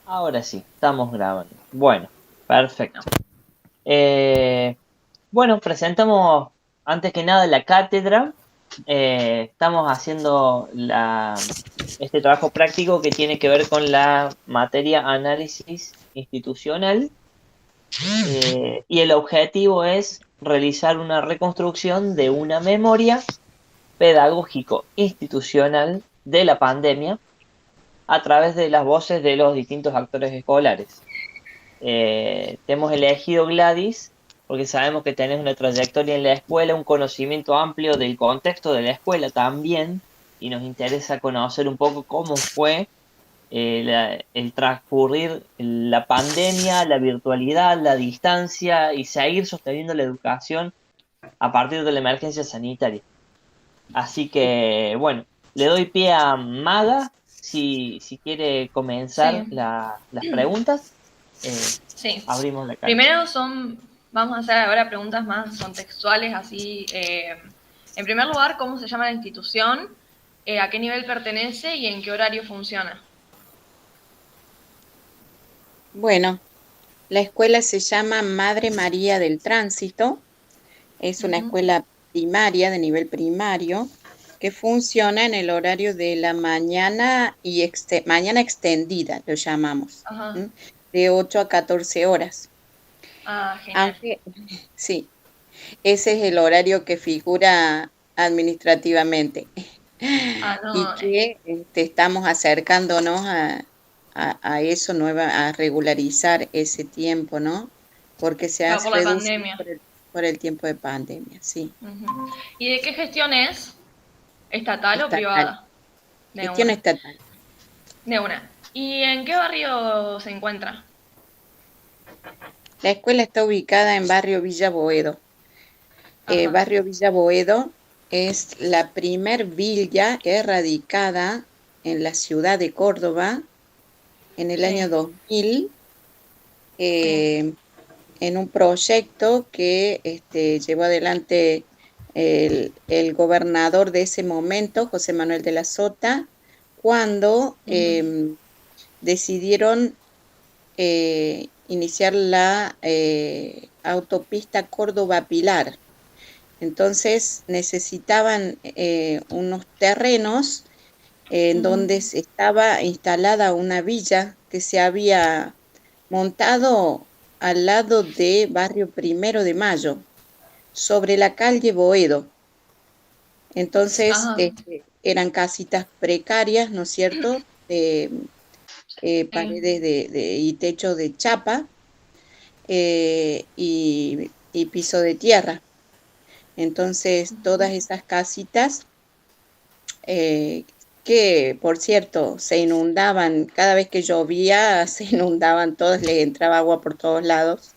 Ahora sí, estamos grabando. Bueno, perfecto. No. Eh, bueno, presentamos antes que nada la cátedra. Estamos haciendo este trabajo práctico que tiene que ver con la materia análisis institucional. Y el objetivo es realizar una reconstrucción de una memoria pedagógico-institucional de la pandemia a través de las voces de los distintos actores escolares. Te hemos elegido, Gladys, porque sabemos que tenés una trayectoria en la escuela, un conocimiento amplio del contexto de la escuela también, y nos interesa conocer un poco cómo fue el transcurrir la pandemia, la virtualidad, la distancia y seguir sosteniendo la educación a partir de la emergencia sanitaria. Así que, bueno, le doy pie a Maga si quiere comenzar Sí, las preguntas. sí. Abrimos la cancha. Primero vamos a hacer ahora preguntas más contextuales, así. En primer lugar, ¿cómo se llama la institución? ¿A qué nivel pertenece y en qué horario funciona? Bueno, la escuela se llama Madre María del Tránsito. Es una Ujú. escuela primaria de nivel primario que funciona en el horario de la mañana y mañana extendida, lo llamamos, Ajá. ¿m? De 8 a 14 horas. Ah, genial. Aunque, sí, ese es el horario que figura administrativamente Ah, y no. que estamos acercándonos a eso, a regularizar ese tiempo, ¿no? Porque se ha Claro, por la reducido pandemia. por el tiempo de pandemia, sí. Ujú. ¿Y de qué gestión es? ¿Estatal o Estatal, privada? De gestión una. estatal. De una. ¿Y en qué barrio se encuentra? La escuela está ubicada en Barrio Villa Boedo. Ajá. Barrio Villa Boedo es la primer villa erradicada en la ciudad de Córdoba en el Sí, año 2000, sí. eh, en un proyecto que llevó adelante el gobernador de ese momento, José Manuel de la Sota, cuando Ujú. decidieron iniciar la autopista Córdoba-Pilar. Entonces necesitaban unos terrenos en Ujú. donde estaba instalada una villa que se había montado al lado de Barrio Primero de Mayo, sobre la calle Boedo. Entonces, Ajá. eran casitas precarias, ¿no es cierto? Sí. Paredes y techo de chapa, y piso de tierra. Entonces, todas esas casitas, eh, que por cierto se inundaban, cada vez que llovía se inundaban todas, le entraba agua por todos lados.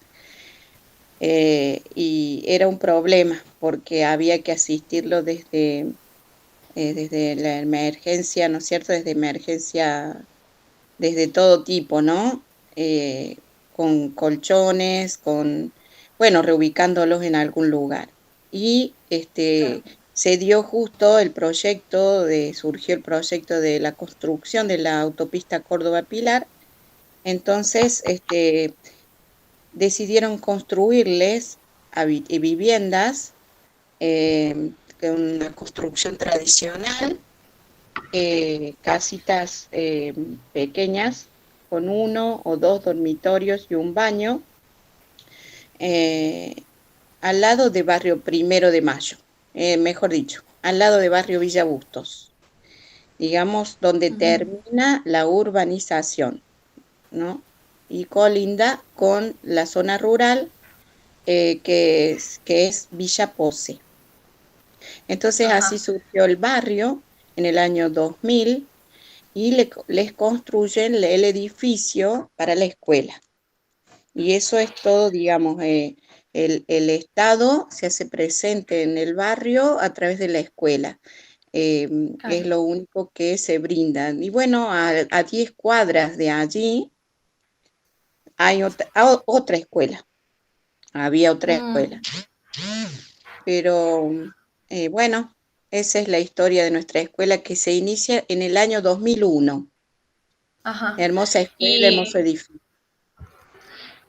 Y era un problema porque había que asistirlo desde la emergencia, ¿no es cierto? Desde emergencia, desde todo tipo, ¿no? Con colchones, bueno, reubicándolos en algún lugar. Y Claro. se dio justo surgió el proyecto de la construcción de la autopista Córdoba-Pilar. Entonces, decidieron construirles viviendas, con una construcción tradicional, casitas pequeñas con uno o dos dormitorios y un baño, eh, al lado de Barrio Primero de Mayo, mejor dicho, al lado de Barrio Villa Bustos, digamos, donde Ujú. termina la urbanización, ¿no? Y colinda con la zona rural, que es Villa Pose. Entonces así Ajá. surgió el barrio en el año 2000 y les construyen el edificio para la escuela. Y eso es todo, digamos, el Estado se hace presente en el barrio a través de la escuela. Es Claro. lo único que se brinda. Y bueno, a 10 cuadras de allí hay otra escuela, había otra Mm. escuela. Pero bueno, esa es la historia de nuestra escuela que se inicia en el año 2001. Ajá. Hermosa escuela, hermoso Y, edificio.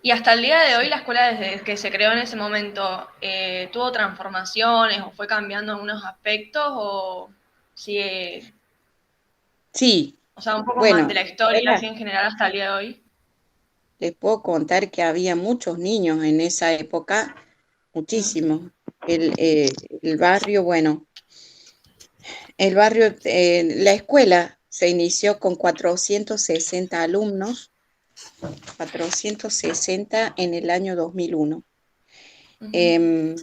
y hasta el día de hoy la escuela desde que se creó en ese momento, ¿tuvo transformaciones o fue cambiando algunos aspectos o sigue, Sí, o sea, un poco más bueno, de la la historia escuela, así en general hasta el día de hoy? les puedo contar que había muchos niños en esa época, muchísimos. El barrio, bueno, el barrio, la escuela se inició con 460 alumnos, 460 en el año 2001. Ujú. Em,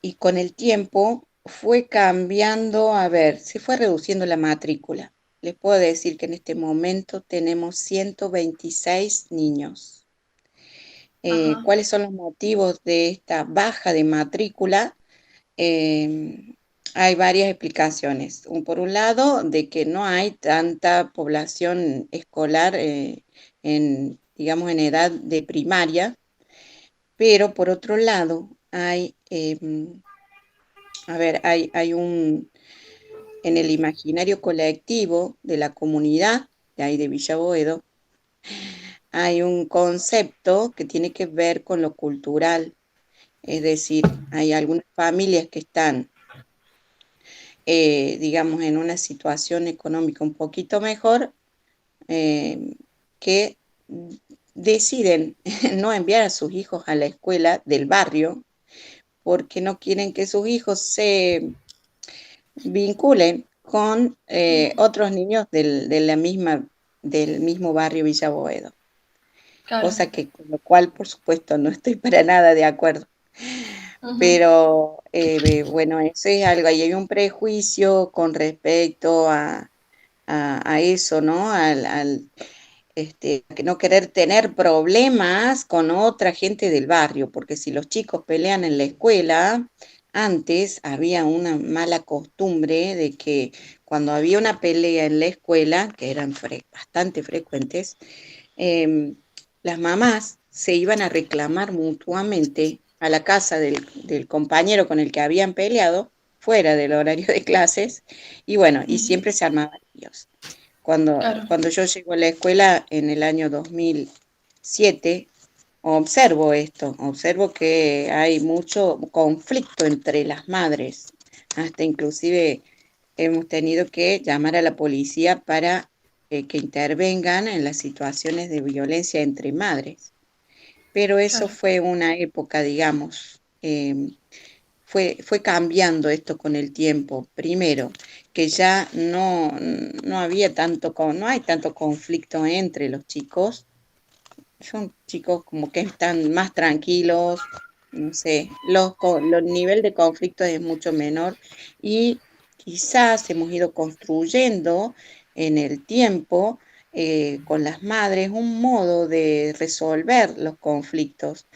y con el tiempo fue cambiando, a ver, se fue reduciendo la matrícula. Les puedo decir que en este momento tenemos 126 niños. Ajá, ¿Cuáles son los motivos de esta baja de matrícula? Eh, Hay varias explicaciones. Por un lado, de que no hay tanta población escolar digamos, en edad de primaria, pero por otro lado, a ver, en el imaginario colectivo de la comunidad de ahí de Villa Boedo, hay un concepto que tiene que ver con lo cultural. Es decir, hay algunas familias que están, digamos, en una situación económica un poquito mejor, eh, que deciden no enviar a sus hijos a la escuela del barrio porque no quieren que sus hijos se vinculen con otros niños del mismo barrio Villa Boedo, claro. cosa que con lo cual, por supuesto, no estoy para nada de acuerdo. Ujú. Pero bueno, eso es algo, y hay un prejuicio con respecto a eso, ¿no? Que no querer tener problemas con otra gente del barrio, porque si los chicos pelean en la escuela, antes había una mala costumbre de que cuando había una pelea en la escuela, que eran bastante frecuentes, em, las mamás se iban a reclamar mutuamente a la casa del compañero con el que habían peleado, fuera del horario de clases, y bueno, y Ujú. siempre se armaban líos. Cuando, Claro, cuando yo llego a la escuela en el año 2007, observo que hay mucho conflicto entre las madres, hasta inclusive hemos tenido que llamar a la policía para que intervengan en las situaciones de violencia entre madres. Pero eso claro. fue una época, digamos, fue cambiando esto con el tiempo. Primero, que ya no había no hay tanto conflicto entre los chicos. Son chicos como que están más tranquilos, no sé, los nivel de conflicto es mucho menor y quizás hemos ido construyendo en el tiempo con las madres un modo de resolver los conflictos,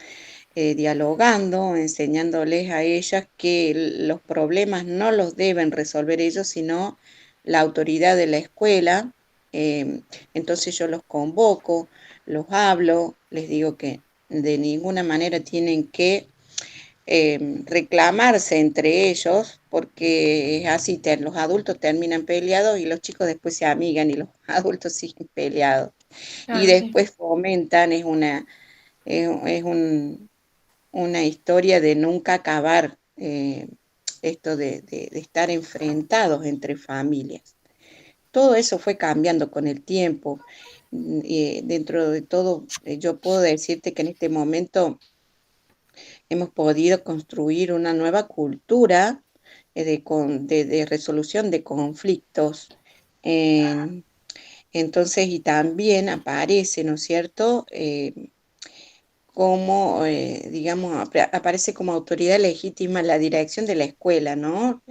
dialogando, enseñándoles a ellas que los problemas no los deben resolver ellos, sino la autoridad de la escuela. Entonces yo los convoco, los hablo, les digo que de ninguna manera tienen que reclamarse entre ellos, porque es así, los adultos terminan peleados y los chicos después se amigan y los adultos siguen peleados. Y Claro, sí. después fomentan, es una historia de nunca acabar, esto de estar enfrentados entre familias. Todo eso fue cambiando con el tiempo. Dentro de todo, yo puedo decirte que en este momento hemos podido construir una nueva cultura de resolución de conflictos. En- entonces, y también aparece, ¿no es cierto? Como, digamos, aparece como autoridad legítima la dirección de la escuela, ¿no?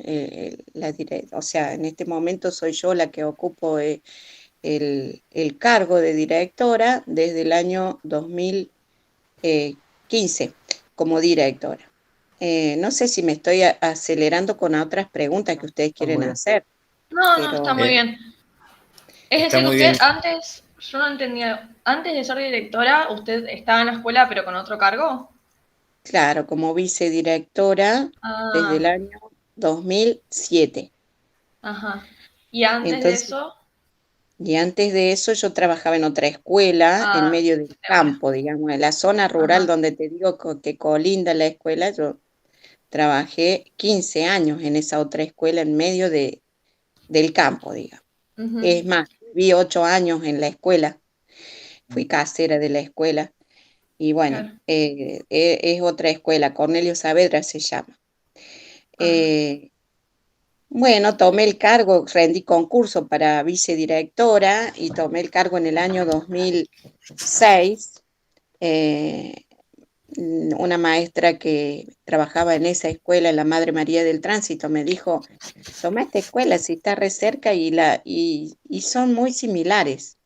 O sea, en este momento soy yo la que ocupo el cargo de directora desde el año 2015 como directora. No sé si me estoy acelerando con otras preguntas que ustedes Está quieren muy bien. hacer, No, no, está pero muy Eh, bien. Es Está decir, que muy usted bien. antes, yo no entendía, antes de ser directora, usted estaba en la escuela pero con otro cargo. claro, como vicedirectora desde el Ah, año 2007. ajá. Y antes de Entonces, eso, Y antes de eso yo trabajaba en otra escuela, en Ah, medio del de una. campo, digamos, en la zona rural Ajá, donde te digo que colinda la escuela. Yo trabajé 15 años en esa otra escuela en medio del campo, digamos. ujú, Es más, viví 8 años en la escuela, fui casera de la escuela. Y bueno, claro, es otra escuela, Cornelio Saavedra se llama. ajá, Eh, bueno, tomé el cargo, rendí concurso para vicedirectora y tomé el cargo en el año 2006. Eh, una maestra que trabajaba en esa escuela, en la Madre María del Tránsito, me dijo, toma esta escuela si está re cerca y son muy similares.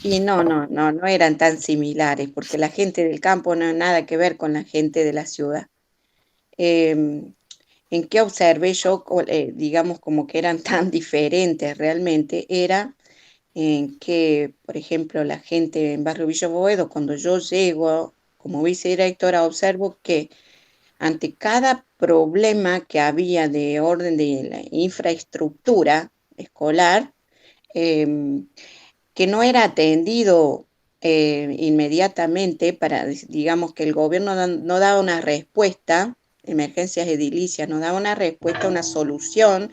Y no eran tan similares, porque la gente del campo no ha nada que ver con la gente de la ciudad. ¿En qué observé yo, digamos, como que eran tan diferentes realmente? Era en que, por ejemplo, la gente en Barrio Villa Boedo, cuando yo llego como vicedirectora, observo que ante cada problema que había de orden de la infraestructura escolar, em, que no era atendido inmediatamente para, digamos, que el gobierno no daba una respuesta, emergencias edilicias, no daba una respuesta, una solución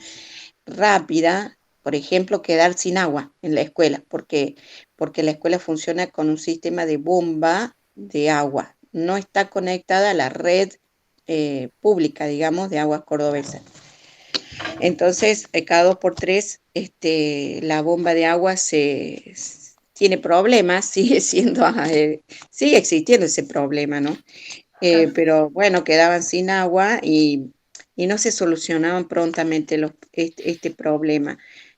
rápida, por ejemplo, quedar sin agua en la escuela, porque la escuela funciona con un sistema de bomba de agua, no está conectada a la red pública, digamos, de aguas cordobesas. Entonces, cada 2 por 3, la bomba de agua tiene problemas, sigue existiendo ese problema, ¿no? claro. Pero bueno, quedaban sin agua y no se solucionaban prontamente este problema.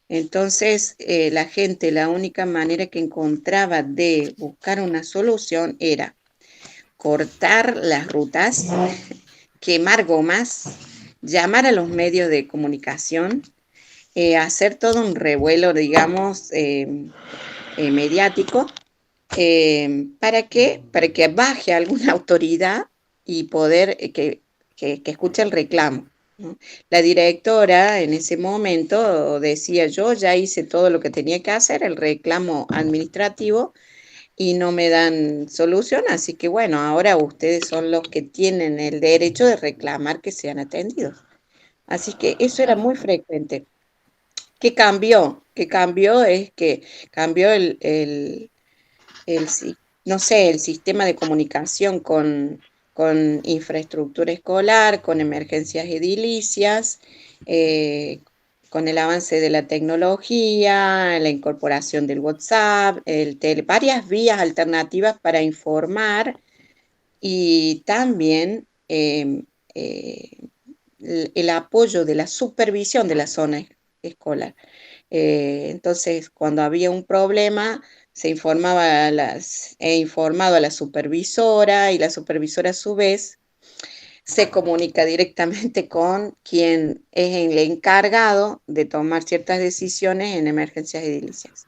Entonces, la gente, la única manera que encontraba de buscar una solución era cortar las rutas, quemar gomas, llamar a los medios de comunicación, hacer todo un revuelo, digamos, mediático. ¿Para qué? Para que baje alguna autoridad y poder que escuche el reclamo, ¿no? La directora en ese momento decía, yo ya hice todo lo que tenía que hacer, el reclamo administrativo, y no me dan solución, así que bueno, ahora ustedes son los que tienen el derecho de reclamar que sean atendidos. Así que eso era Claro. muy frecuente. ¿Qué cambió? ¿Qué cambió? Es que cambió no sé, el sistema de comunicación con infraestructura escolar, con emergencias edilicias, eh, con el avance de la tecnología, la incorporación del WhatsApp, varias vías alternativas para informar y también eh, el apoyo de la supervisión de la zona escolar. Entonces, cuando había un problema, se informaba he informado a la supervisora y la supervisora a su vez se comunica directamente con quien es el encargado de tomar ciertas decisiones en emergencias edilicias.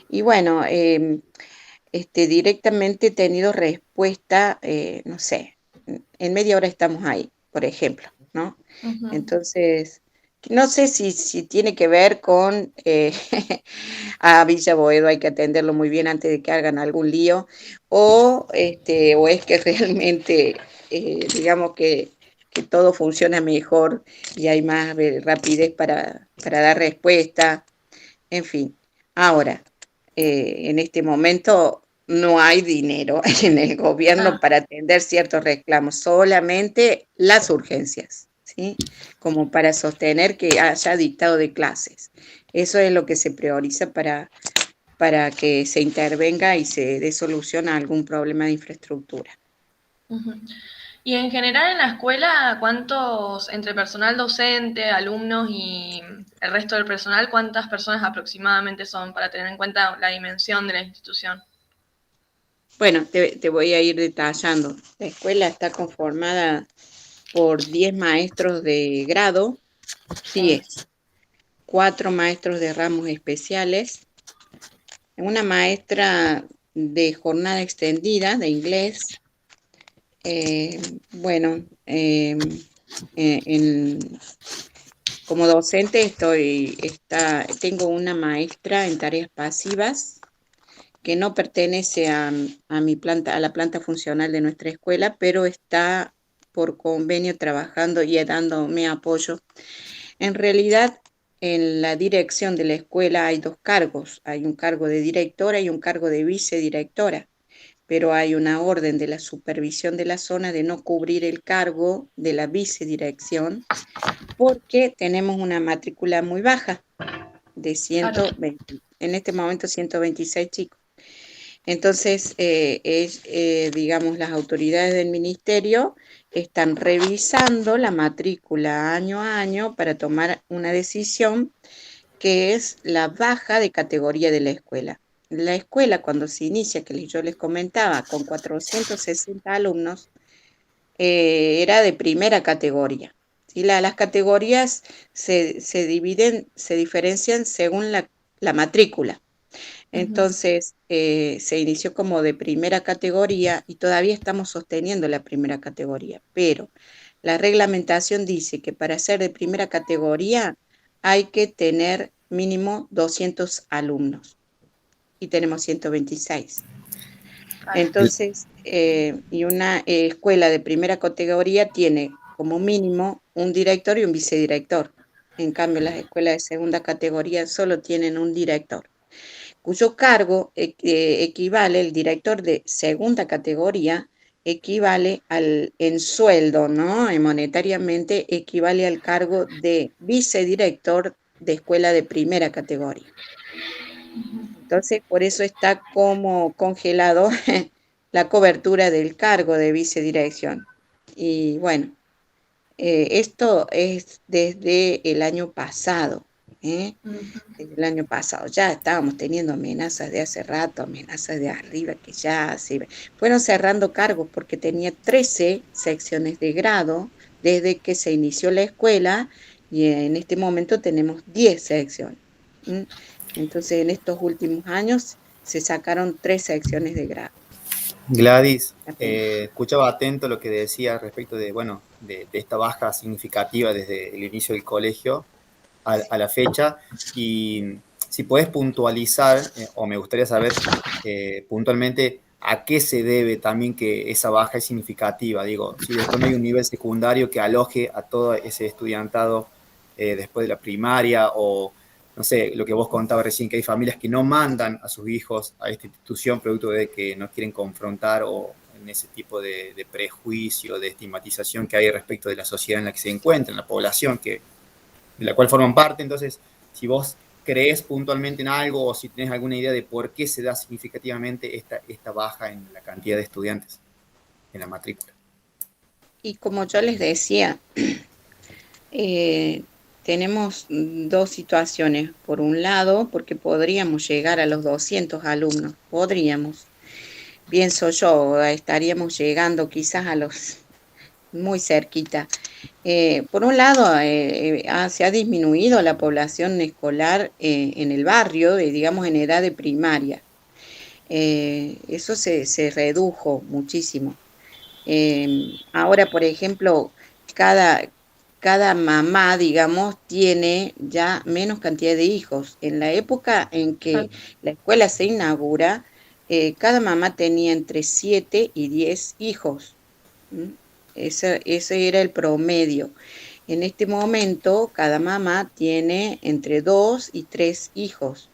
Y bueno, directamente he tenido respuesta, no sé, en media hora estamos ahí, por ejemplo, ¿no? Ujú. Entonces, no sé si tiene que ver con a Villa Boedo hay que atenderlo muy bien antes de que hagan algún lío, o es que realmente, digamos que todo funciona mejor y hay más rapidez para dar respuesta, en fin. Ahora, en este momento no hay dinero en el gobierno Ah, para atender ciertos reclamos, solamente las urgencias, ¿sí? Como para sostener que haya dictado de clases. Eso es lo que se prioriza para que se intervenga y se dé solución a algún problema de infraestructura. ujú. Y en general en la escuela, ¿cuántos, entre personal docente, alumnos y el resto del personal, cuántas personas aproximadamente son para tener en cuenta la dimensión de la institución? Bueno, te voy a ir detallando. La escuela está conformada por 10 maestros de grado, Ah, 10, 4 maestros de ramos especiales, una maestra de jornada extendida de inglés, bueno, en como docente tengo una maestra en tareas pasivas que no pertenece a la planta funcional de nuestra escuela, pero está por convenio trabajando y dándome apoyo. En realidad, en la dirección de la escuela hay dos cargos. Hay un cargo de directora y un cargo de vicedirectora, pero hay una orden de la supervisión de la zona de no cubrir el cargo de la vicedirección porque tenemos una matrícula muy baja de 120, en este momento 126 chicos. Entonces, digamos, las autoridades del ministerio están revisando la matrícula año a año para tomar una decisión que es la baja de categoría de la escuela. La escuela, cuando se inicia, que yo les comentaba, con 460 alumnos, era de primera categoría. ¿Sí? Las categorías se diferencian según la matrícula. Entonces, se inició como de primera categoría y todavía estamos sosteniendo la primera categoría, pero la reglamentación dice que para ser de primera categoría hay que tener mínimo 200 alumnos y tenemos 126. Entonces, y una escuela de primera categoría tiene como mínimo un director y un vicedirector. En cambio, las escuelas de segunda categoría solo tienen un director, cuyo cargo equivale, el director de segunda categoría, equivale en sueldo, ¿no? Monetariamente equivale al cargo de vicedirector de escuela de primera categoría. Entonces, por eso está como congelado la cobertura del cargo de vicedirección. Y bueno, esto es desde el año pasado, ¿eh? Desde el año pasado ya estábamos teniendo amenazas de hace rato, amenazas de arriba que ya se fueron cerrando cargos porque tenía 13 secciones de grado desde que se inició la escuela y en este momento tenemos 10 secciones. Entonces en estos últimos años se sacaron 3 secciones de grado. Gladys, escuchaba atento lo que decía respecto de, bueno, de esta baja significativa desde el inicio del colegio a la fecha, y si puedes puntualizar, o me gustaría saber puntualmente a qué se debe también que esa baja es significativa. Digo, si después no hay un nivel secundario que aloje a todo ese estudiantado después de la primaria, o no sé, lo que vos contabas recién, que hay familias que no mandan a sus hijos a esta institución producto de que no quieren confrontar o en ese tipo de prejuicio, de estigmatización que hay respecto de la sociedad en la que se encuentran, la población de la cual forman parte. Entonces, si vos crees puntualmente en algo o si tenés alguna idea de por qué se da significativamente esta baja en la cantidad de estudiantes en la matrícula. Y como yo les decía, tenemos dos situaciones. Por un lado, porque podríamos llegar a los 200 alumnos, podríamos, pienso yo, estaríamos llegando quizás a los muy cerquita. Por un lado, se ha disminuido la población escolar en el barrio, digamos en edad de primaria. Eso se redujo muchísimo. Ahora, por ejemplo, cada mamá, digamos, tiene ya menos cantidad de hijos. En la época en que la escuela se inaugura, cada mamá tenía entre 7 y 10 hijos. Ese era el promedio. En este momento, cada mamá tiene entre 2 y 3 hijos.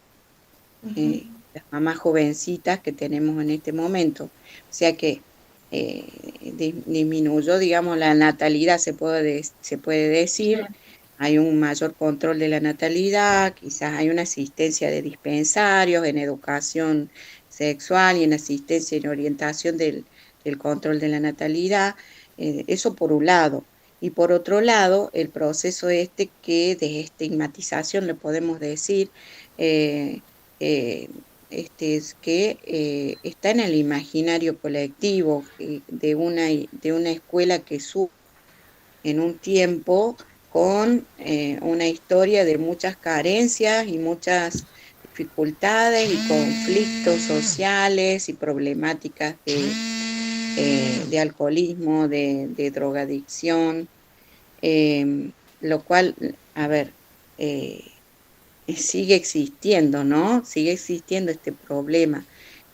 Las mamás jovencitas que tenemos en este momento. O sea que disminuyó, digamos, la natalidad, se puede decir. Hay un mayor control de la natalidad, quizás hay una asistencia de dispensarios en educación sexual y en asistencia en orientación del control de la natalidad. Eso por un lado. Y por otro lado, el proceso que de estigmatización, le podemos decir, es que está en el imaginario colectivo de una escuela que surge en un tiempo con una historia de muchas carencias y muchas dificultades y conflictos sociales y problemáticas de alcoholismo, de drogadicción, lo cual a ver, sigue existiendo, ¿no? Sigue existiendo este problema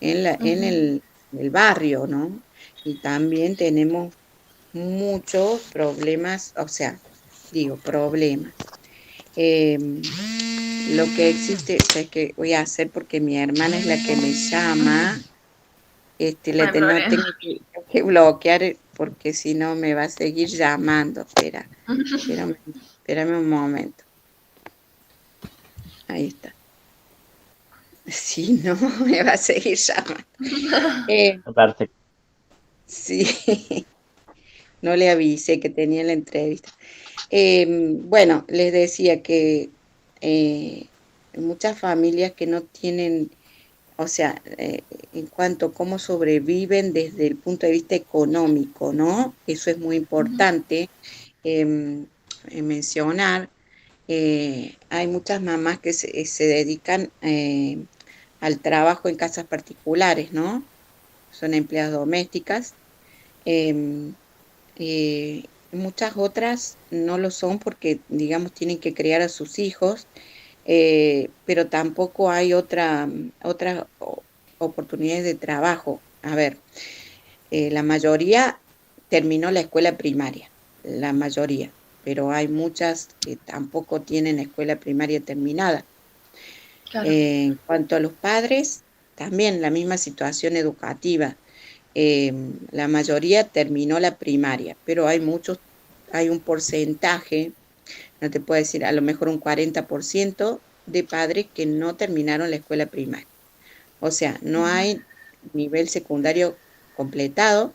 en el barrio, ¿no? Y también tenemos muchos problemas, o sea, digo, problemas. Lo que existe, o sea, es que voy a hacer porque mi hermana es la que me llama, No hay no problema. tengo que bloquear porque si no me va a seguir llamando. Espérame un momento. Ahí está. Si no, me va a seguir llamando. Perfecto. Sí, no le avisé que tenía la entrevista. Bueno, les decía que muchas familias que no tienen, o sea, en cuanto a cómo sobreviven desde el punto de vista económico, ¿no? Eso es muy importante mencionar. Hay muchas mamás que se dedican al trabajo en casas particulares, ¿no? Son empleadas domésticas. Em, Muchas otras no lo son porque, digamos, tienen que criar a sus hijos, pero tampoco hay otras oportunidades de trabajo. A ver, la mayoría terminó la escuela primaria, la mayoría, pero hay muchas que tampoco tienen escuela primaria terminada. Claro. En cuanto a los padres, también la misma situación educativa. La mayoría terminó la primaria, pero hay un porcentaje, no te puedo decir, a lo mejor un 40% de padres que no terminaron la escuela primaria. O sea, no hay nivel secundario completado,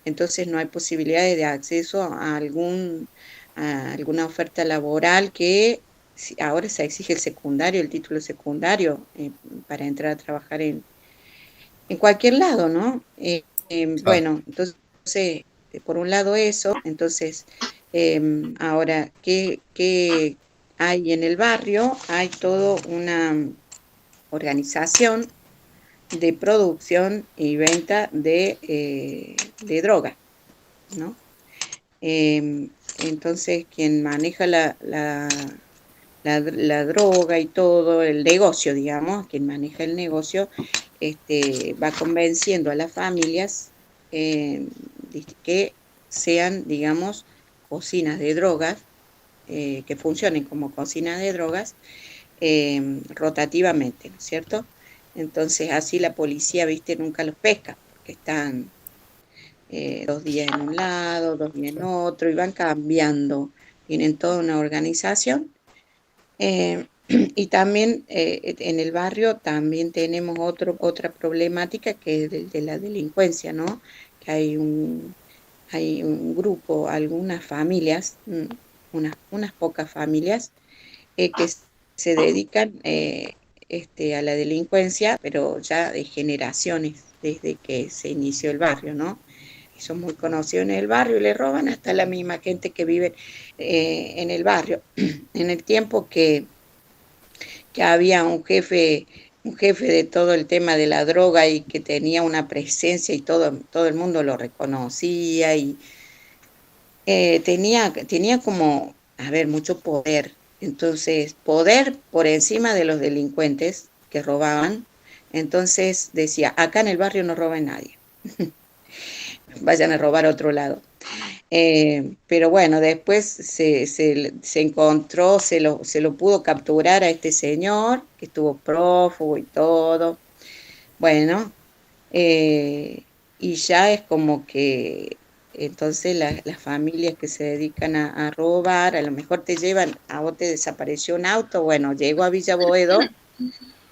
entonces no hay posibilidades de acceso a alguna oferta laboral que ahora se exige el secundario, el título secundario, para entrar a trabajar en cualquier lado, ¿no? Claro. Bueno, entonces, por un lado eso, entonces, ahora, ¿qué hay en el barrio? Hay toda una organización de producción y venta de droga, ¿no? Entonces, quien maneja la droga y todo, el negocio, digamos, quien maneja el negocio, va convenciendo a las familias que sean, digamos, cocinas de drogas, que funcionen como cocinas de drogas rotativamente, ¿no es cierto? Entonces así la policía, viste, nunca los pesca, porque están 2 días en un lado, 2 días en otro, y van cambiando, tienen toda una organización. Y también en el barrio también tenemos otra problemática que es de la delincuencia, ¿no? Que hay un grupo, algunas familias, unas pocas familias, que se dedican a la delincuencia, pero ya de generaciones, desde que se inició el barrio, ¿no? Y son muy conocidos en el barrio y le roban hasta la misma gente que vive en el barrio. En el tiempo que había un jefe de todo el tema de la droga y que tenía una presencia y todo el mundo lo reconocía y tenía como, a ver, mucho poder. Entonces, poder por encima de los delincuentes que robaban. Entonces decía, acá en el barrio no roba nadie, vayan a robar a otro lado. Pero bueno, después se encontró, se lo pudo capturar a este señor, que estuvo prófugo y todo. Bueno, y ya es como que entonces las familias que se dedican a robar, a lo mejor te llevan, a vos te desapareció un auto, bueno, llego a Villa Boedo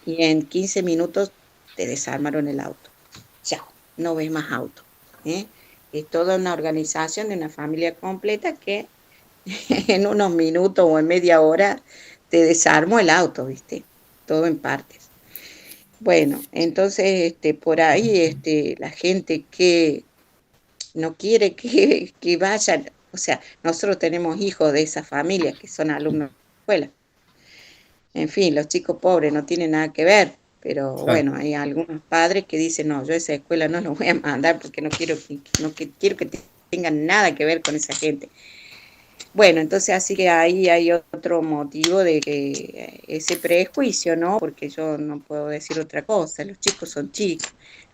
y en 15 minutos te desarmaron el auto. Chao, no ves más auto. ¿Eh? Es toda una organización de una familia completa que en unos minutos o en media hora te desarmó el auto, ¿viste? Todo en partes. Bueno, entonces por ahí la gente que no quiere que vayan, o sea, nosotros tenemos hijos de esas familias que son alumnos de escuela. En fin, los chicos pobres no tienen nada que ver, pero Claro. bueno, hay algunos padres que dicen, no, yo a esa escuela no los voy a mandar porque no quiero que tengan nada que ver con esa gente. Bueno, entonces así que ahí hay otro motivo de que ese prejuicio, ¿no? Porque yo no puedo decir otra cosa, los chicos son chicos,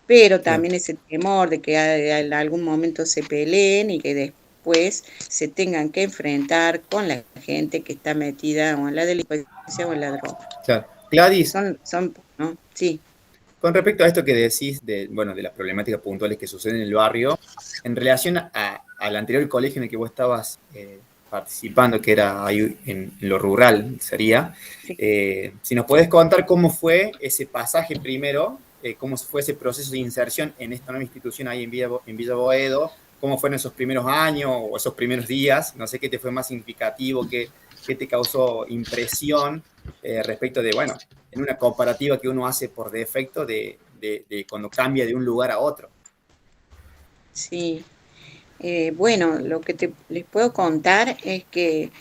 pero Claro. también ese temor de que en algún momento se peleen y que después se tengan que enfrentar con la gente que está metida o en la delincuencia o en la droga. Claro. Gladys, ¿No? Sí. con respecto a esto que decís de, bueno, de las problemáticas puntuales que suceden en el barrio, en relación al anterior colegio en el que vos estabas participando, que era ahí en lo rural, sería, Sí. si nos podés contar cómo fue ese pasaje primero, cómo fue ese proceso de inserción en esta nueva institución ahí en Villa Boedo, cómo fueron esos primeros años o esos primeros días, no sé qué te fue más significativo, qué te causó impresión respecto de, bueno, en una comparativa que uno hace por defecto de cuando cambia de un lugar a otro. Sí. Bueno, lo que les puedo contar es que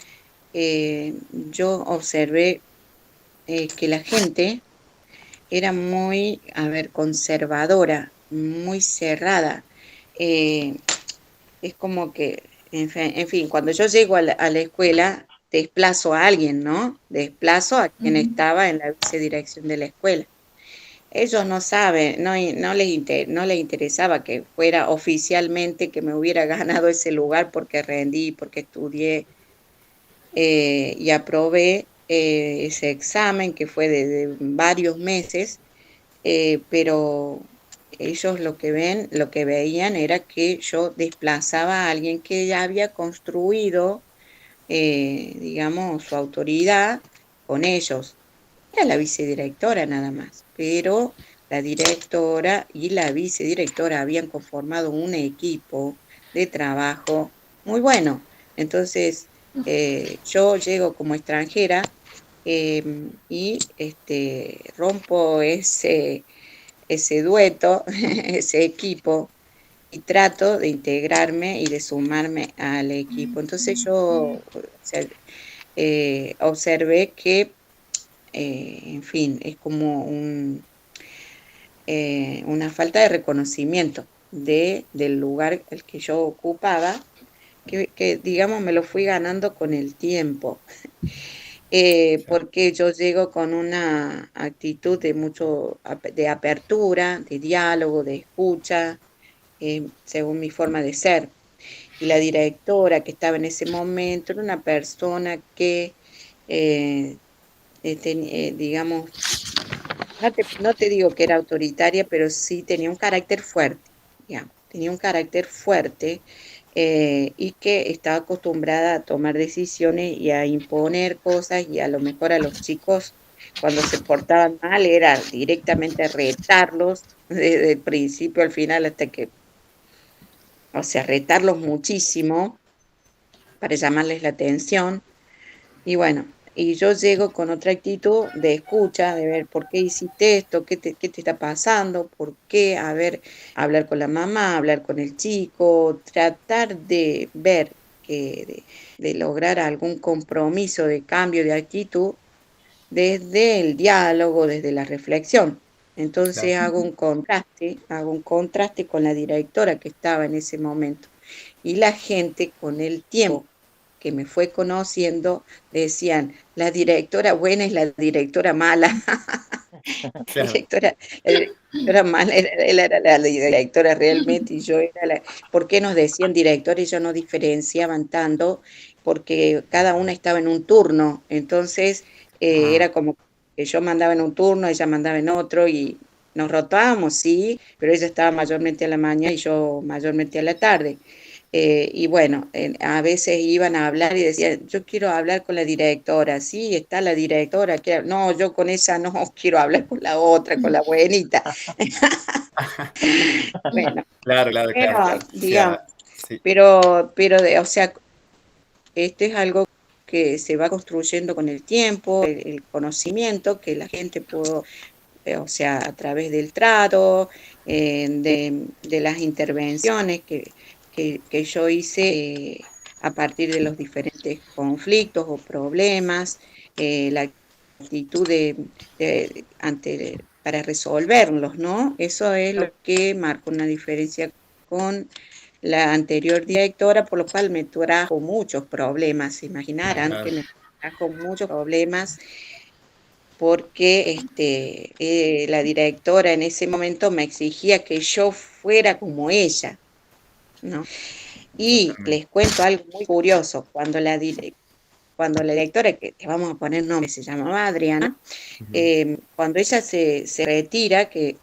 yo observé que la gente era muy, a ver, conservadora, muy cerrada. Eh, es como que, en fin, cuando yo llego a la escuela, desplazo a alguien, ¿no? Desplazo a quien estaba en la vicedirección de la escuela. Ellos no saben, no les interesaba que fuera oficialmente que me hubiera ganado ese lugar porque rendí, porque estudié y aprobé ese examen que fue de varios meses, pero ellos lo que veían era que yo desplazaba a alguien que ya había construido, digamos, su autoridad con ellos. Era la vicedirectora nada más, pero la directora y la vicedirectora habían conformado un equipo de trabajo muy bueno. Entonces, yo llego como extranjera y rompo ese dueto, ese equipo, y trato de integrarme y de sumarme al equipo. Entonces yo, o sea, observé que en fin, es como una falta de reconocimiento del lugar el que yo ocupaba, que, digamos me lo fui ganando con el tiempo, porque yo llego con una actitud de de apertura, de diálogo, de escucha, según mi forma de ser. Y la directora que estaba en ese momento era una persona que, eh, digamos, no te digo que era autoritaria, pero sí tenía un carácter fuerte, digamos, tenía un carácter fuerte y que estaba acostumbrada a tomar decisiones y a imponer cosas y a lo mejor a los chicos cuando se portaban mal era directamente retarlos desde el principio al final hasta que, o sea, retarlos muchísimo para llamarles la atención. Y bueno, y yo llego con otra actitud de escucha, de ver por qué hiciste esto, qué te está pasando, por qué, a ver, hablar con la mamá, hablar con el chico, tratar de ver de lograr algún compromiso de cambio de actitud desde el diálogo, desde la reflexión. Entonces Claro. hago un contraste con la directora que estaba en ese momento. Y la gente con el tiempo que me fue conociendo decían, la directora buena es la directora mala. La Claro. la directora mala, él era la directora realmente y yo era la... ¿Por qué nos decían directora y yo no diferenciaban tanto? Porque cada una estaba en un turno, entonces Ah, era como que yo mandaba en un turno, ella mandaba en otro y nos rotábamos, sí, pero ella estaba mayormente a la mañana y yo mayormente a la tarde. Y bueno, a veces iban a hablar y decían, yo quiero hablar con la directora, sí, está la directora, no, yo con esa no, quiero hablar con la otra, con la buenita. Bueno, claro, claro, pero claro. O digamos, sea, sí, o sea, esto es algo que se va construyendo con el tiempo, el conocimiento que la gente pudo, o sea, a través del trato, de las intervenciones que yo hice a partir de los diferentes conflictos o problemas, la actitud para resolverlos, ¿no? Eso es lo que marca una diferencia con la anterior directora, por lo cual me trajo muchos problemas, se imaginarán que me trajo muchos problemas porque la directora en ese momento me exigía que yo fuera como ella, ¿no? Y les cuento algo muy curioso, cuando la directora, que vamos a poner nombre, se llamaba Adriana, cuando ella se retira, que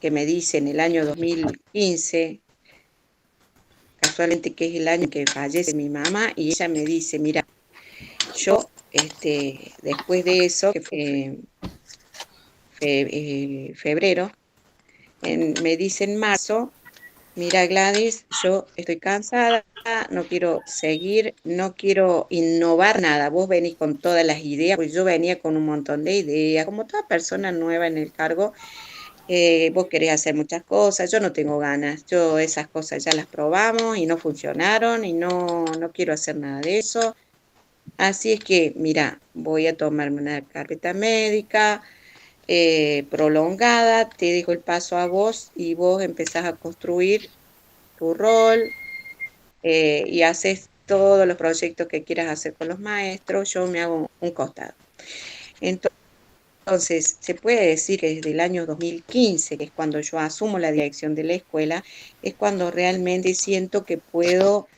me dice en el año 2015, casualmente que es el año que fallece mi mamá, y ella me dice, mira, yo después de eso, que fue febrero, me dice en marzo, mira Gladys, yo estoy cansada, no quiero seguir, no quiero innovar nada, vos venís con todas las ideas, pues yo venía con un montón de ideas, como toda persona nueva en el cargo, vos querés hacer muchas cosas, yo no tengo ganas, yo esas cosas ya las probamos y no funcionaron y no quiero hacer nada de eso. Así es que, mira, voy a tomarme una carpeta médica prolongada, te dejo el paso a vos y vos empezás a construir tu rol y haces todos los proyectos que quieras hacer con los maestros, yo me hago un costado. Entonces, se puede decir que desde el año 2015, que es cuando yo asumo la dirección de la escuela, es cuando realmente siento que puedo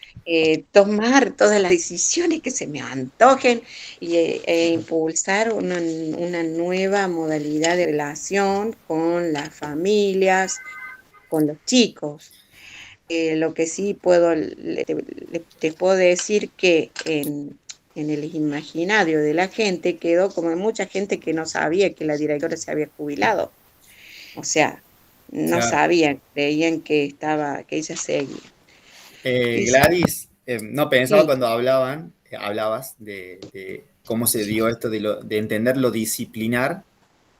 tomar todas las decisiones que se me antojen e impulsar una nueva modalidad de relación con las familias, con los chicos. Lo que sí te puedo decir que en el imaginario de la gente quedó como mucha gente que no sabía que la directora se había jubilado. O sea, no sabían, creían que ella seguía. Gladys, no pensaba Sí. cuando hablabas de cómo se dio esto de entender lo disciplinar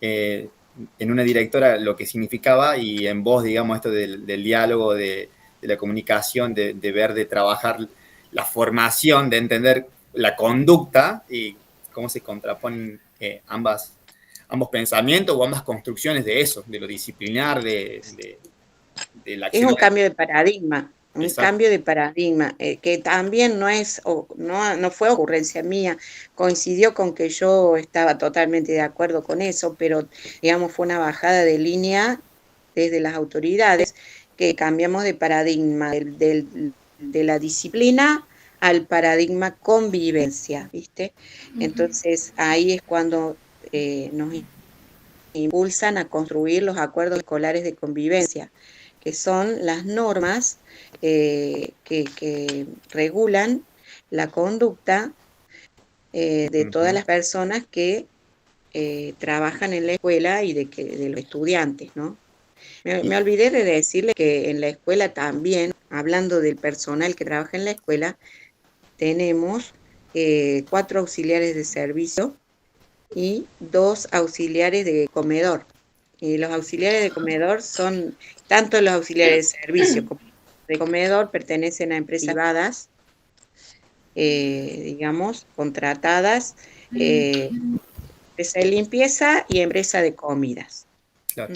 en una directora, lo que significaba, y en vos, digamos, esto del diálogo, de la comunicación, de ver, de trabajar la formación, de entender la conducta y cómo se contraponen ambos pensamientos o ambas construcciones de eso, de lo disciplinar, de la acción. Es un cambio de paradigma. Exacto. Cambio de paradigma, que también no fue ocurrencia mía, coincidió con que yo estaba totalmente de acuerdo con eso, pero digamos fue una bajada de línea desde las autoridades, que cambiamos de paradigma de la disciplina al paradigma convivencia, ¿viste? Entonces ahí es cuando nos impulsan a construir los acuerdos escolares de convivencia, que son las normas que regulan la conducta de todas las personas que trabajan en la escuela y de los estudiantes, ¿no? Me olvidé de decirle que en la escuela también, hablando del personal que trabaja en la escuela, tenemos 4 auxiliares de servicio y 2 auxiliares de comedor. Y los auxiliares de comedor son, tanto los auxiliares de servicio como de comedor pertenecen a empresas privadas, digamos, contratadas, empresa de limpieza y empresa de comidas. Claro.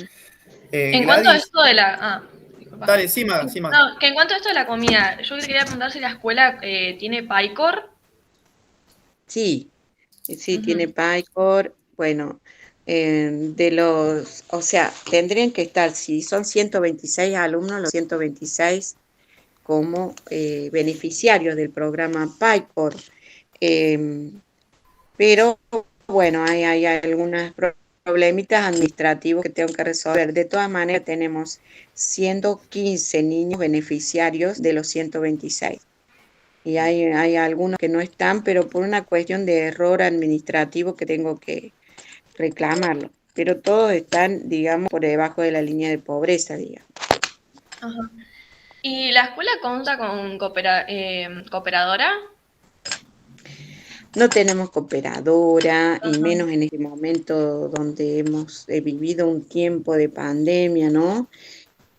En cuanto a esto de la... disculpa. Dale, sí, Maga. No, que en cuanto a esto de la comida, yo quería preguntar si la escuela tiene PyCor. Sí, tiene PyCor. Bueno, o sea, tendrían que estar, si son 126 alumnos, los 126 como beneficiarios del programa PyCor. Pero, bueno, hay algunos problemitas administrativos que tengo que resolver. De todas maneras, tenemos 115 niños beneficiarios de los 126. Y hay algunos que no están, pero por una cuestión de error administrativo que tengo que reclamarlo. Pero todos están, digamos, por debajo de la línea de pobreza, digamos. Ajá. ¿Y la escuela cuenta con cooperadora? No tenemos cooperadora, y menos en este momento donde hemos vivido un tiempo de pandemia, ¿no?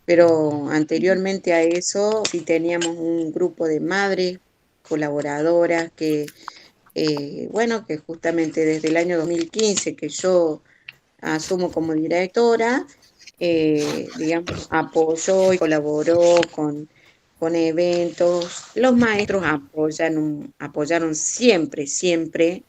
Pero anteriormente a eso sí teníamos un grupo de madres colaboradoras que, bueno, que justamente desde el año 2015 que yo asumo como directora, digamos, apoyó y colaboró con con eventos. Los maestros apoyaron siempre, siempre,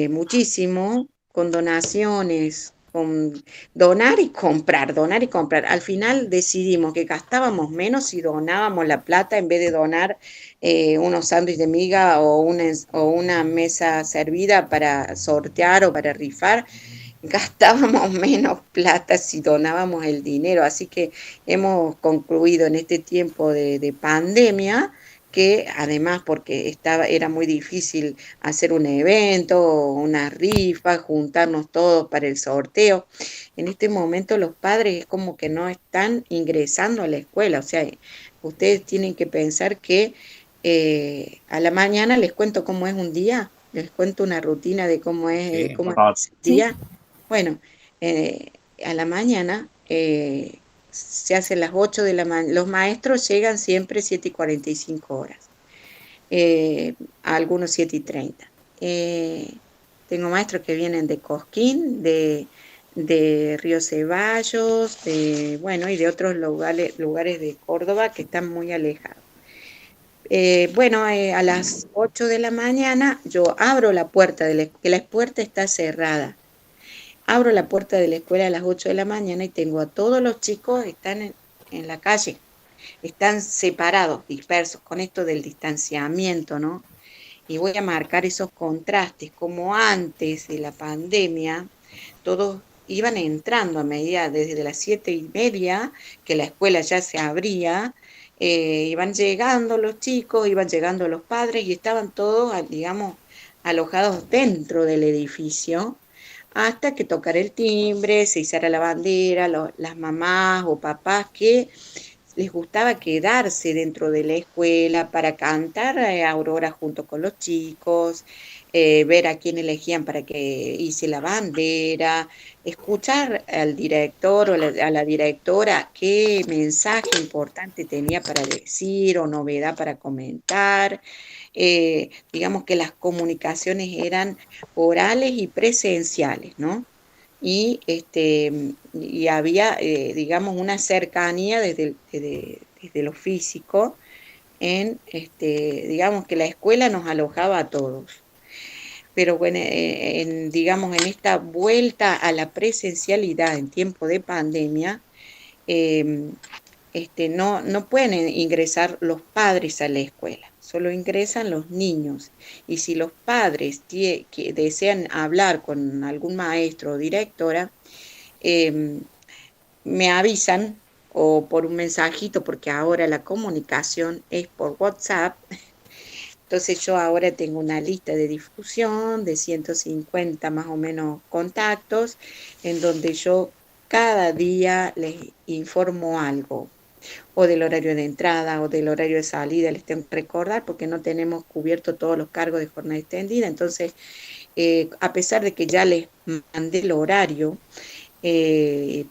muchísimo, con donaciones, con donar y comprar, donar y comprar. Al final decidimos que gastábamos menos si donábamos la plata en vez de donar unos sándwiches de miga o una mesa servida para sortear o para rifar. Gastábamos menos plata si donábamos el dinero. Así que hemos concluido en este tiempo de pandemia que además porque era muy difícil hacer un evento, una rifa, juntarnos todos para el sorteo. En este momento los padres es como que no están ingresando a la escuela. O sea, ustedes tienen que pensar que a la mañana les cuento cómo es un día, les cuento una rutina de cómo es, Sí, cómo Por es favor. el día. Bueno, a la mañana se hacen las 8 de la mañana. Los maestros llegan siempre 7:45. Algunos 7:30. Tengo maestros que vienen de Cosquín, de Río Ceballos, bueno, y de otros lugares de Córdoba que están muy alejados. Bueno, a las 8 de la mañana yo abro la puerta, que la puerta está cerrada. Abro la puerta de la escuela a las 8 de la mañana y tengo a todos los chicos, están en la calle, están separados, dispersos, con esto del distanciamiento, ¿no? Y voy a marcar esos contrastes, como antes de la pandemia, todos iban entrando a medida, desde las 7:30, que la escuela ya se abría, iban llegando los chicos, iban llegando los padres y estaban todos, digamos, alojados dentro del edificio, hasta que tocara el timbre, se izara la bandera, las mamás o papás que les gustaba quedarse dentro de la escuela para cantar Aurora junto con los chicos, ver a quién elegían para que hice la bandera, escuchar al director o a la directora qué mensaje importante tenía para decir o novedad para comentar. Digamos que las comunicaciones eran orales y presenciales, ¿no? Y había, digamos, una cercanía desde lo físico, digamos que la escuela nos alojaba a todos. Pero bueno, digamos, en esta vuelta a la presencialidad en tiempo de pandemia, eh, no pueden ingresar los padres a la escuela, solo ingresan los niños. Y si los padres que desean hablar con algún maestro o directora, me avisan o por un mensajito, porque ahora la comunicación es por WhatsApp. Entonces yo ahora tengo una lista de difusión de 150 más o menos contactos, en donde yo cada día les informo algo, o del horario de entrada o del horario de salida, les tengo que recordar porque no tenemos cubierto todos los cargos de jornada extendida. Entonces, a pesar de que ya les mandé el horario,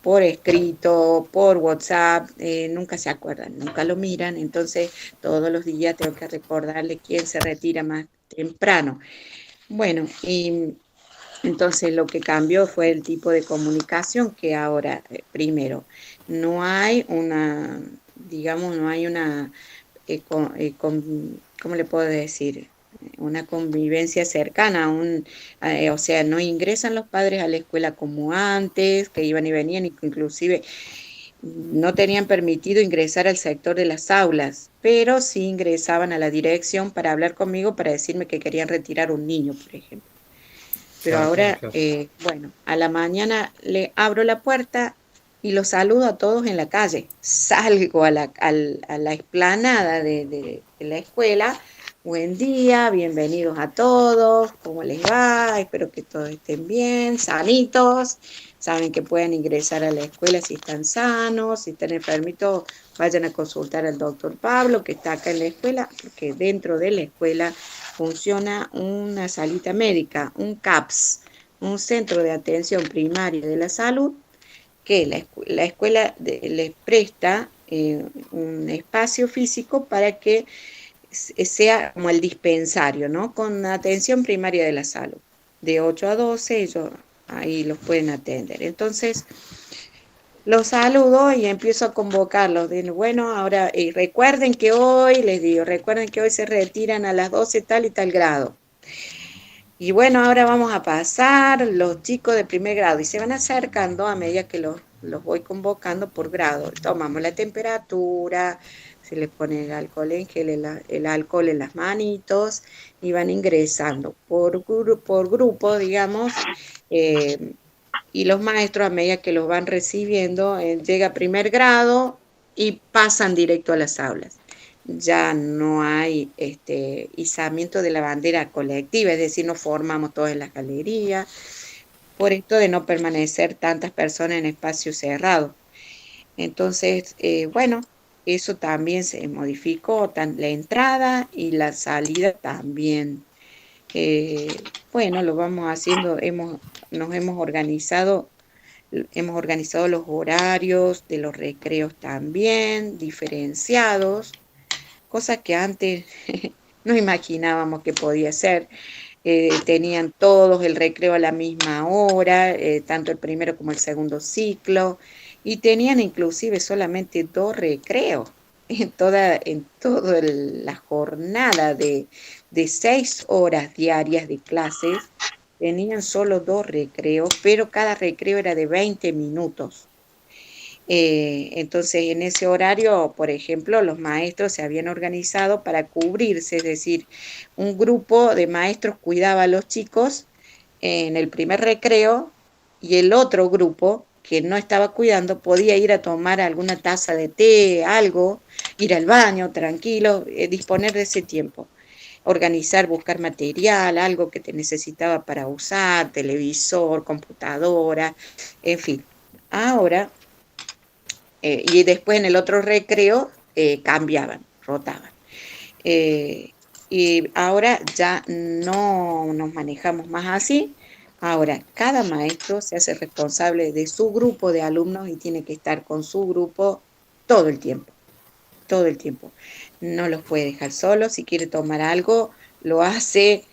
por escrito, por WhatsApp, nunca se acuerdan, nunca lo miran. Entonces todos los días tengo que recordarle quién se retira más temprano. Bueno, y entonces lo que cambió fue el tipo de comunicación, que ahora, primero, no hay una, digamos, no hay una, ¿cómo le puedo decir? Una convivencia cercana, o sea, no ingresan los padres a la escuela como antes, que iban y venían, inclusive no tenían permitido ingresar al sector de las aulas, pero sí ingresaban a la dirección para hablar conmigo, para decirme que querían retirar un niño, por ejemplo. Pero claro, ahora, claro. bueno, a la mañana le abro la puerta y los saludo a todos en la calle. Salgo a la explanada de la escuela. Buen día, bienvenidos a todos, ¿cómo les va? Espero que todos estén bien, sanitos. Saben que pueden ingresar a la escuela si están sanos, si están enfermitos, vayan a consultar al doctor Pablo, que está acá en la escuela, porque dentro de la escuela funciona una salita médica, un CAPS, un centro de atención primaria de la salud, que la escuela les presta un espacio físico para que sea como el dispensario, ¿no? Con atención primaria de la salud. De 8 a 12, ellos ahí los pueden atender. Entonces, los saludo y empiezo a convocarlos. Bueno, ahora recuerden que hoy, les digo, recuerden que hoy se retiran a las 12 tal y tal grado. Y bueno, ahora vamos a pasar los chicos de primer grado y se van acercando a medida que los voy convocando por grado. Tomamos la temperatura, se les pone el alcohol en gel, el alcohol en las manitos y van ingresando por grupo, digamos, y los maestros a medida que los van recibiendo, llega primer grado y pasan directo a las aulas. Ya no hay izamiento de la bandera colectiva, es decir, nos formamos todos en las galerías, por esto de no permanecer tantas personas en espacios cerrados. Entonces, bueno, eso también se modificó, la entrada y la salida también. Bueno, lo vamos haciendo, nos hemos organizado los horarios de los recreos también, diferenciados, cosas que antes no imaginábamos que podía ser. Tenían todos el recreo a la misma hora, tanto el primero como el segundo ciclo, y tenían inclusive solamente 2 recreos en toda la jornada de 6 horas diarias de clases. Tenían solo 2 recreos, pero cada recreo era de 20 minutos. Entonces, en ese horario, por ejemplo, los maestros se habían organizado para cubrirse, es decir, un grupo de maestros cuidaba a los chicos en el primer recreo y el otro grupo que no estaba cuidando podía ir a tomar alguna taza de té, algo, ir al baño tranquilo, disponer de ese tiempo. Organizar, buscar material, algo que te necesitaba para usar, televisor, computadora, en fin. Ahora, y después en el otro recreo cambiaban, rotaban. Y ahora ya no nos manejamos más así. Ahora, cada maestro se hace responsable de su grupo de alumnos y tiene que estar con su grupo todo el tiempo. Todo el tiempo. No los puede dejar solos. Si quiere tomar algo, lo hace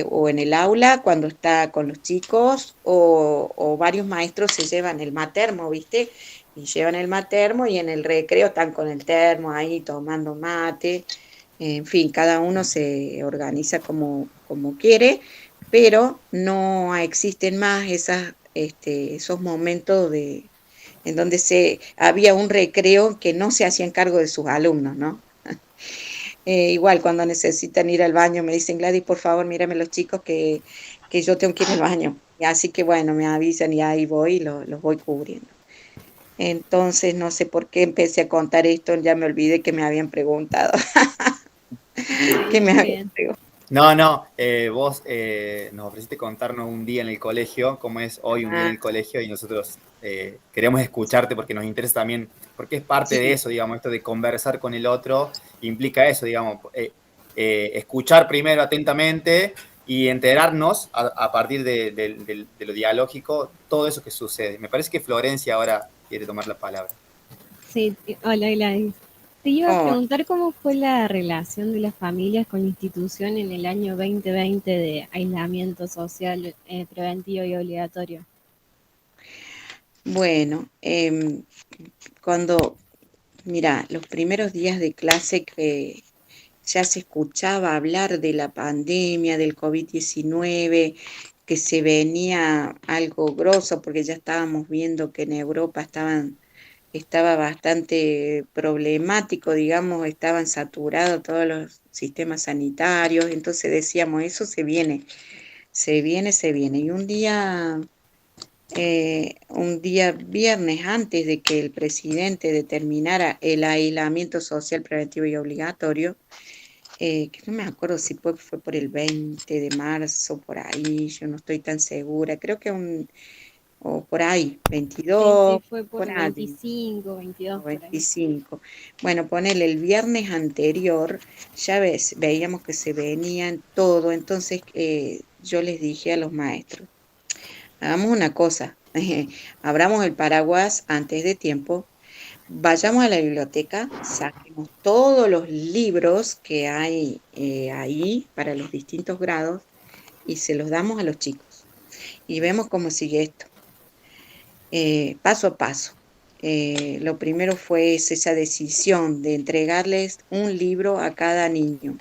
o en el aula cuando está con los chicos, o varios maestros se llevan el matermo, ¿viste? Y llevan el matermo y en el recreo están con el termo ahí tomando mate. En fin, cada uno se organiza como quiere, pero no existen más esos momentos en donde había un recreo que no se hacían cargo de sus alumnos, ¿no? Igual cuando necesitan ir al baño me dicen, Gladys, por favor, mírame los chicos que yo tengo que ir al baño. Y así que bueno, me avisan y ahí voy y los voy cubriendo. Entonces, no sé por qué empecé a contar esto, ya me olvidé que me habían preguntado. ¿Qué me habían preguntado? No, vos nos ofreciste contarnos un día en el colegio, cómo es hoy un día en el colegio, y nosotros queremos escucharte porque nos interesa también, porque es parte de eso, digamos, esto de conversar con el otro, implica eso, digamos, escuchar primero atentamente y enterarnos a partir de lo dialógico, todo eso que sucede. Me parece que Florencia ahora quiere tomar la palabra. Sí, hola Gladys. Te iba a preguntar cómo fue la relación de las familias con la institución en el año 2020 de aislamiento social preventivo y obligatorio. Bueno, mira, los primeros días de clase que ya se escuchaba hablar de la pandemia, del COVID-19, que se venía algo grosso, porque ya estábamos viendo que en Europa estaba bastante problemático, digamos, estaban saturados todos los sistemas sanitarios, entonces decíamos, eso se viene. Y un día viernes, antes de que el presidente determinara el aislamiento social preventivo y obligatorio, que no me acuerdo si fue por el 20 de marzo, por ahí, yo no estoy tan segura, creo que o por ahí, 22, sí, fue por 25, 22. 25. Bueno, ponele el viernes anterior, ya veíamos que se venían todo, entonces yo les dije a los maestros, hagamos una cosa, abramos el paraguas antes de tiempo, vayamos a la biblioteca, saquemos todos los libros que hay ahí para los distintos grados y se los damos a los chicos. Y vemos cómo sigue esto. paso a paso. Lo primero fue esa decisión de entregarles un libro a cada niño.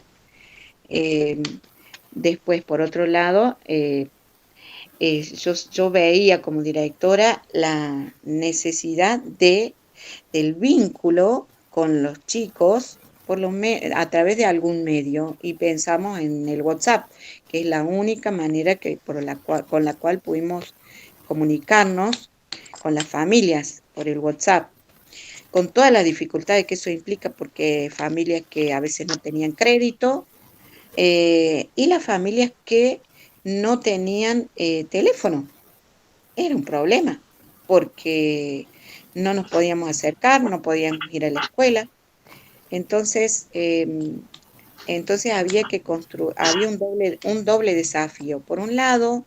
Después, por otro lado, yo veía como directora la necesidad del vínculo con los chicos a través de algún medio, y pensamos en el WhatsApp, que es la única manera con la cual pudimos comunicarnos con las familias por el WhatsApp, con todas las dificultades que eso implica, porque familias que a veces no tenían crédito, y las familias que no tenían teléfono. Era un problema, porque no nos podíamos acercar, no podíamos ir a la escuela. Entonces había que había un doble desafío. Por un lado,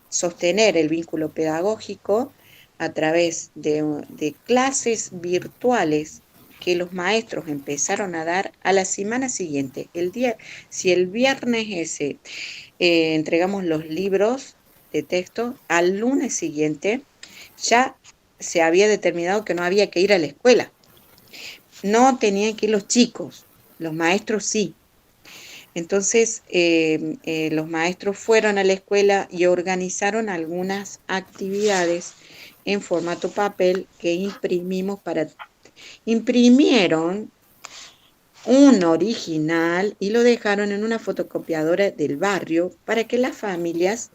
sostener el vínculo pedagógico a través de clases virtuales que los maestros empezaron a dar a la semana siguiente. Si el viernes ese entregamos los libros de texto, al lunes siguiente ya se había determinado que no había que ir a la escuela. No tenían que ir los chicos, los maestros sí. Entonces, los maestros fueron a la escuela y organizaron algunas actividades en formato papel que imprimieron un original y lo dejaron en una fotocopiadora del barrio para que las familias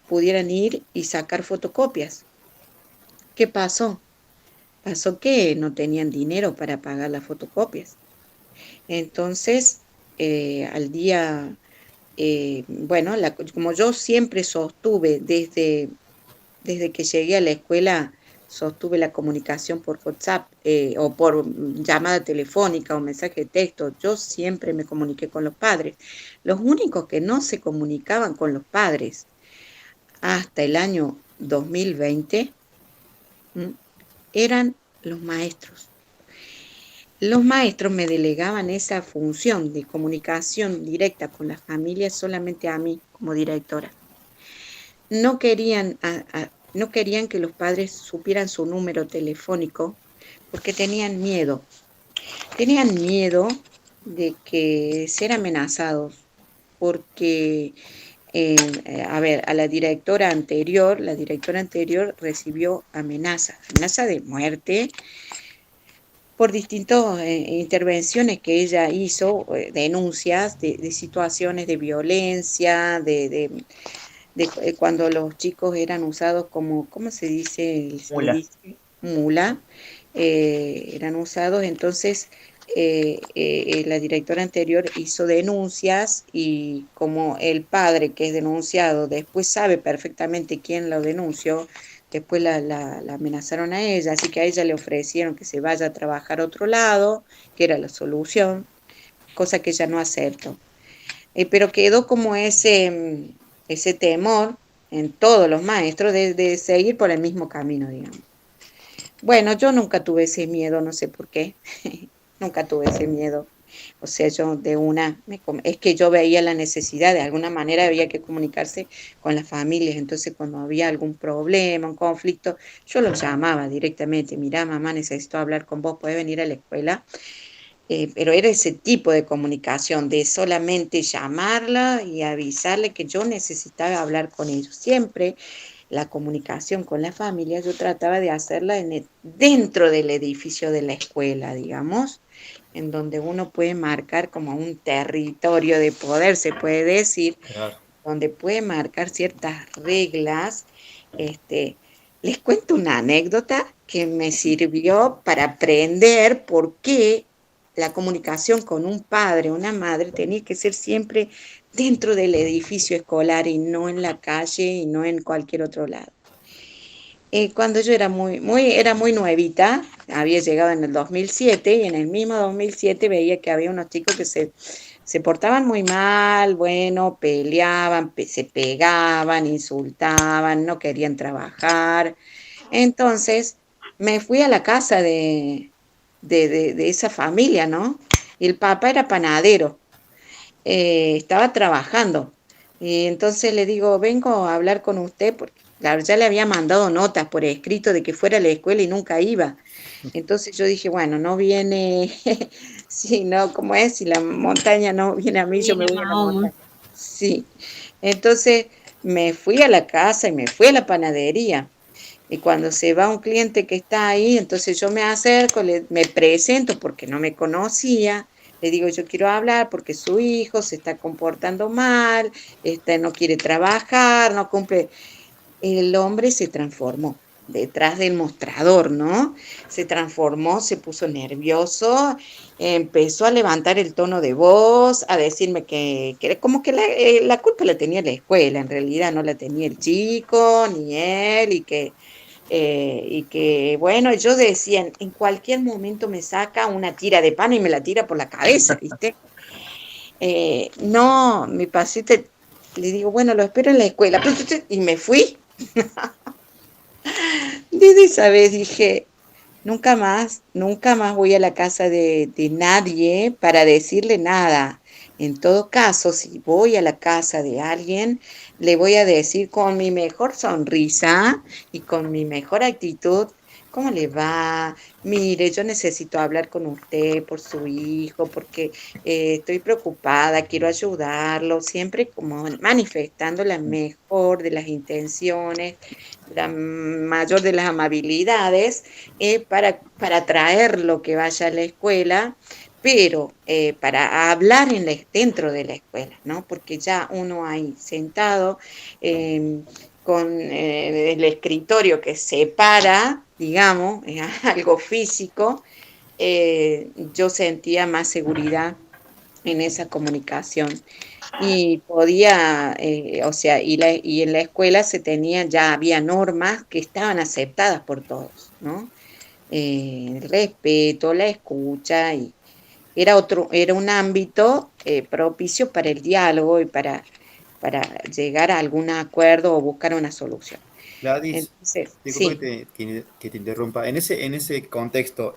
pudieran ir y sacar fotocopias. ¿Qué pasó? Pasó que no tenían dinero para pagar las fotocopias. Entonces, al día, como yo siempre sostuve desde que llegué a la escuela, sostuve la comunicación por WhatsApp o por llamada telefónica o mensaje de texto. Yo siempre me comuniqué con los padres. Los únicos que no se comunicaban con los padres hasta el año 2020 eran los maestros. Los maestros me delegaban esa función de comunicación directa con las familias solamente a mí como directora. No querían que los padres supieran su número telefónico porque tenían miedo. Tenían miedo de que ser amenazados porque, a la directora anterior recibió amenaza de muerte por distintas intervenciones que ella hizo, denuncias de situaciones de violencia, de cuando los chicos eran usados como, ¿cómo se dice? Mula. Eran usados, entonces la directora anterior hizo denuncias, y como el padre que es denunciado después sabe perfectamente quién lo denunció, después la amenazaron a ella, así que a ella le ofrecieron que se vaya a trabajar a otro lado, que era la solución, cosa que ella no aceptó. Pero quedó como ese temor en todos los maestros de seguir por el mismo camino, digamos. Bueno, yo nunca tuve ese miedo, no sé por qué, nunca tuve ese miedo. O sea, yo es que yo veía la necesidad, de alguna manera había que comunicarse con las familias, entonces cuando había algún problema, un conflicto, yo los llamaba directamente: mirá, mamá, necesito hablar con vos, ¿podés venir a la escuela? Pero era ese tipo de comunicación, de solamente llamarla y avisarle que yo necesitaba hablar con ellos. Siempre la comunicación con la familia yo trataba de hacerla dentro del edificio de la escuela, digamos, en donde uno puede marcar como un territorio de poder, se puede decir, claro, donde puede marcar ciertas reglas. Les cuento una anécdota que me sirvió para aprender por qué la comunicación con un padre o una madre tenía que ser siempre dentro del edificio escolar y no en la calle y no en cualquier otro lado. Cuando yo era muy nuevita, había llegado en el 2007, y en el mismo 2007 veía que había unos chicos que se portaban muy mal, peleaban, se pegaban, insultaban, no querían trabajar. Entonces me fui a la casa de esa familia, ¿no? Y el papá era panadero, estaba trabajando. Y entonces le digo, vengo a hablar con usted, porque claro, ya le había mandado notas por escrito de que fuera a la escuela y nunca iba. Entonces yo dije, bueno, no viene, sí, no, ¿cómo es? Si la montaña no viene a mí, yo me Viene voy a la Mahoma. montaña. Sí, entonces me fui a la casa y me fui a la panadería. Y cuando se va un cliente que está ahí, entonces yo me acerco, me presento porque no me conocía, le digo yo quiero hablar porque su hijo se está comportando mal, no quiere trabajar, no cumple. El hombre se transformó detrás del mostrador, ¿no? Se transformó, se puso nervioso, empezó a levantar el tono de voz, a decirme que como que la culpa la tenía la escuela, en realidad no la tenía el chico, ni él, y que, bueno, yo decía, en cualquier momento me saca una tira de pan y me la tira por la cabeza, ¿viste? No, mi pasita, le digo, bueno, lo espero en la escuela, y me fui. Desde esa vez dije, nunca más voy a la casa de nadie para decirle nada. En todo caso, si voy a la casa de alguien, le voy a decir con mi mejor sonrisa y con mi mejor actitud, ¿cómo le va? Mire, yo necesito hablar con usted por su hijo, porque estoy preocupada, quiero ayudarlo, siempre como manifestando la mejor de las intenciones, la mayor de las amabilidades, para traer lo que vaya a la escuela, pero para hablar dentro de la escuela, ¿no? Porque ya uno ahí sentado con el escritorio que separa, digamos, algo físico, yo sentía más seguridad en esa comunicación y podía, o sea, y en la escuela ya había normas que estaban aceptadas por todos, ¿no? El respeto, la escucha, y era un ámbito propicio para el diálogo y para llegar a algún acuerdo o buscar una solución. Gladys, Entonces, disculpa sí. que te interrumpa. En ese contexto,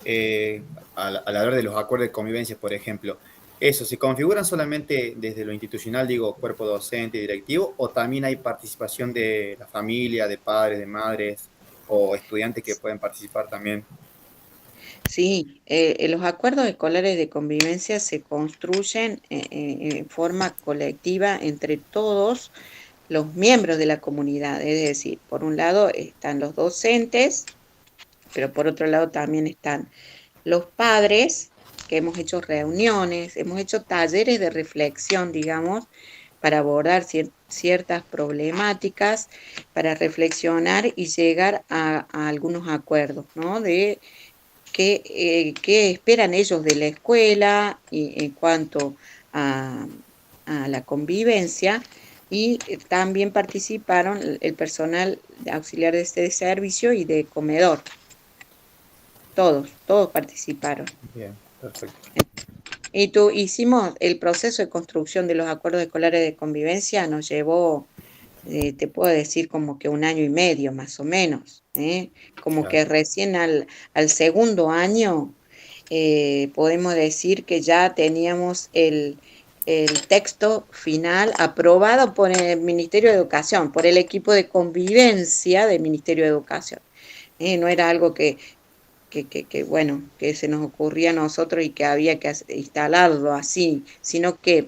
al hablar de los acuerdos de convivencia, por ejemplo, ¿eso se configuran solamente desde lo institucional, digo, cuerpo docente, directivo, o también hay participación de la familia, de padres, de madres o estudiantes que pueden participar también? Sí, los acuerdos escolares de convivencia se construyen en forma colectiva entre todos los miembros de la comunidad. Es decir, por un lado están los docentes, pero por otro lado también están los padres, que hemos hecho reuniones, hemos hecho talleres de reflexión, digamos, para abordar ciertas problemáticas, para reflexionar y llegar a algunos acuerdos, ¿no? De qué esperan ellos de la escuela y en cuanto a, a la convivencia, y también participaron el personal auxiliar de este servicio y de comedor. Todos participaron. Bien, perfecto. Hicimos el proceso de construcción de los acuerdos escolares de convivencia, nos llevó, te puedo decir, como que 1 año y medio más o menos, ¿eh? Como Claro. que recién al segundo año podemos decir que ya teníamos el texto final aprobado por el Ministerio de Educación, por el equipo de convivencia del Ministerio de Educación. No era algo bueno, que se nos ocurría a nosotros y que había que instalarlo así, sino que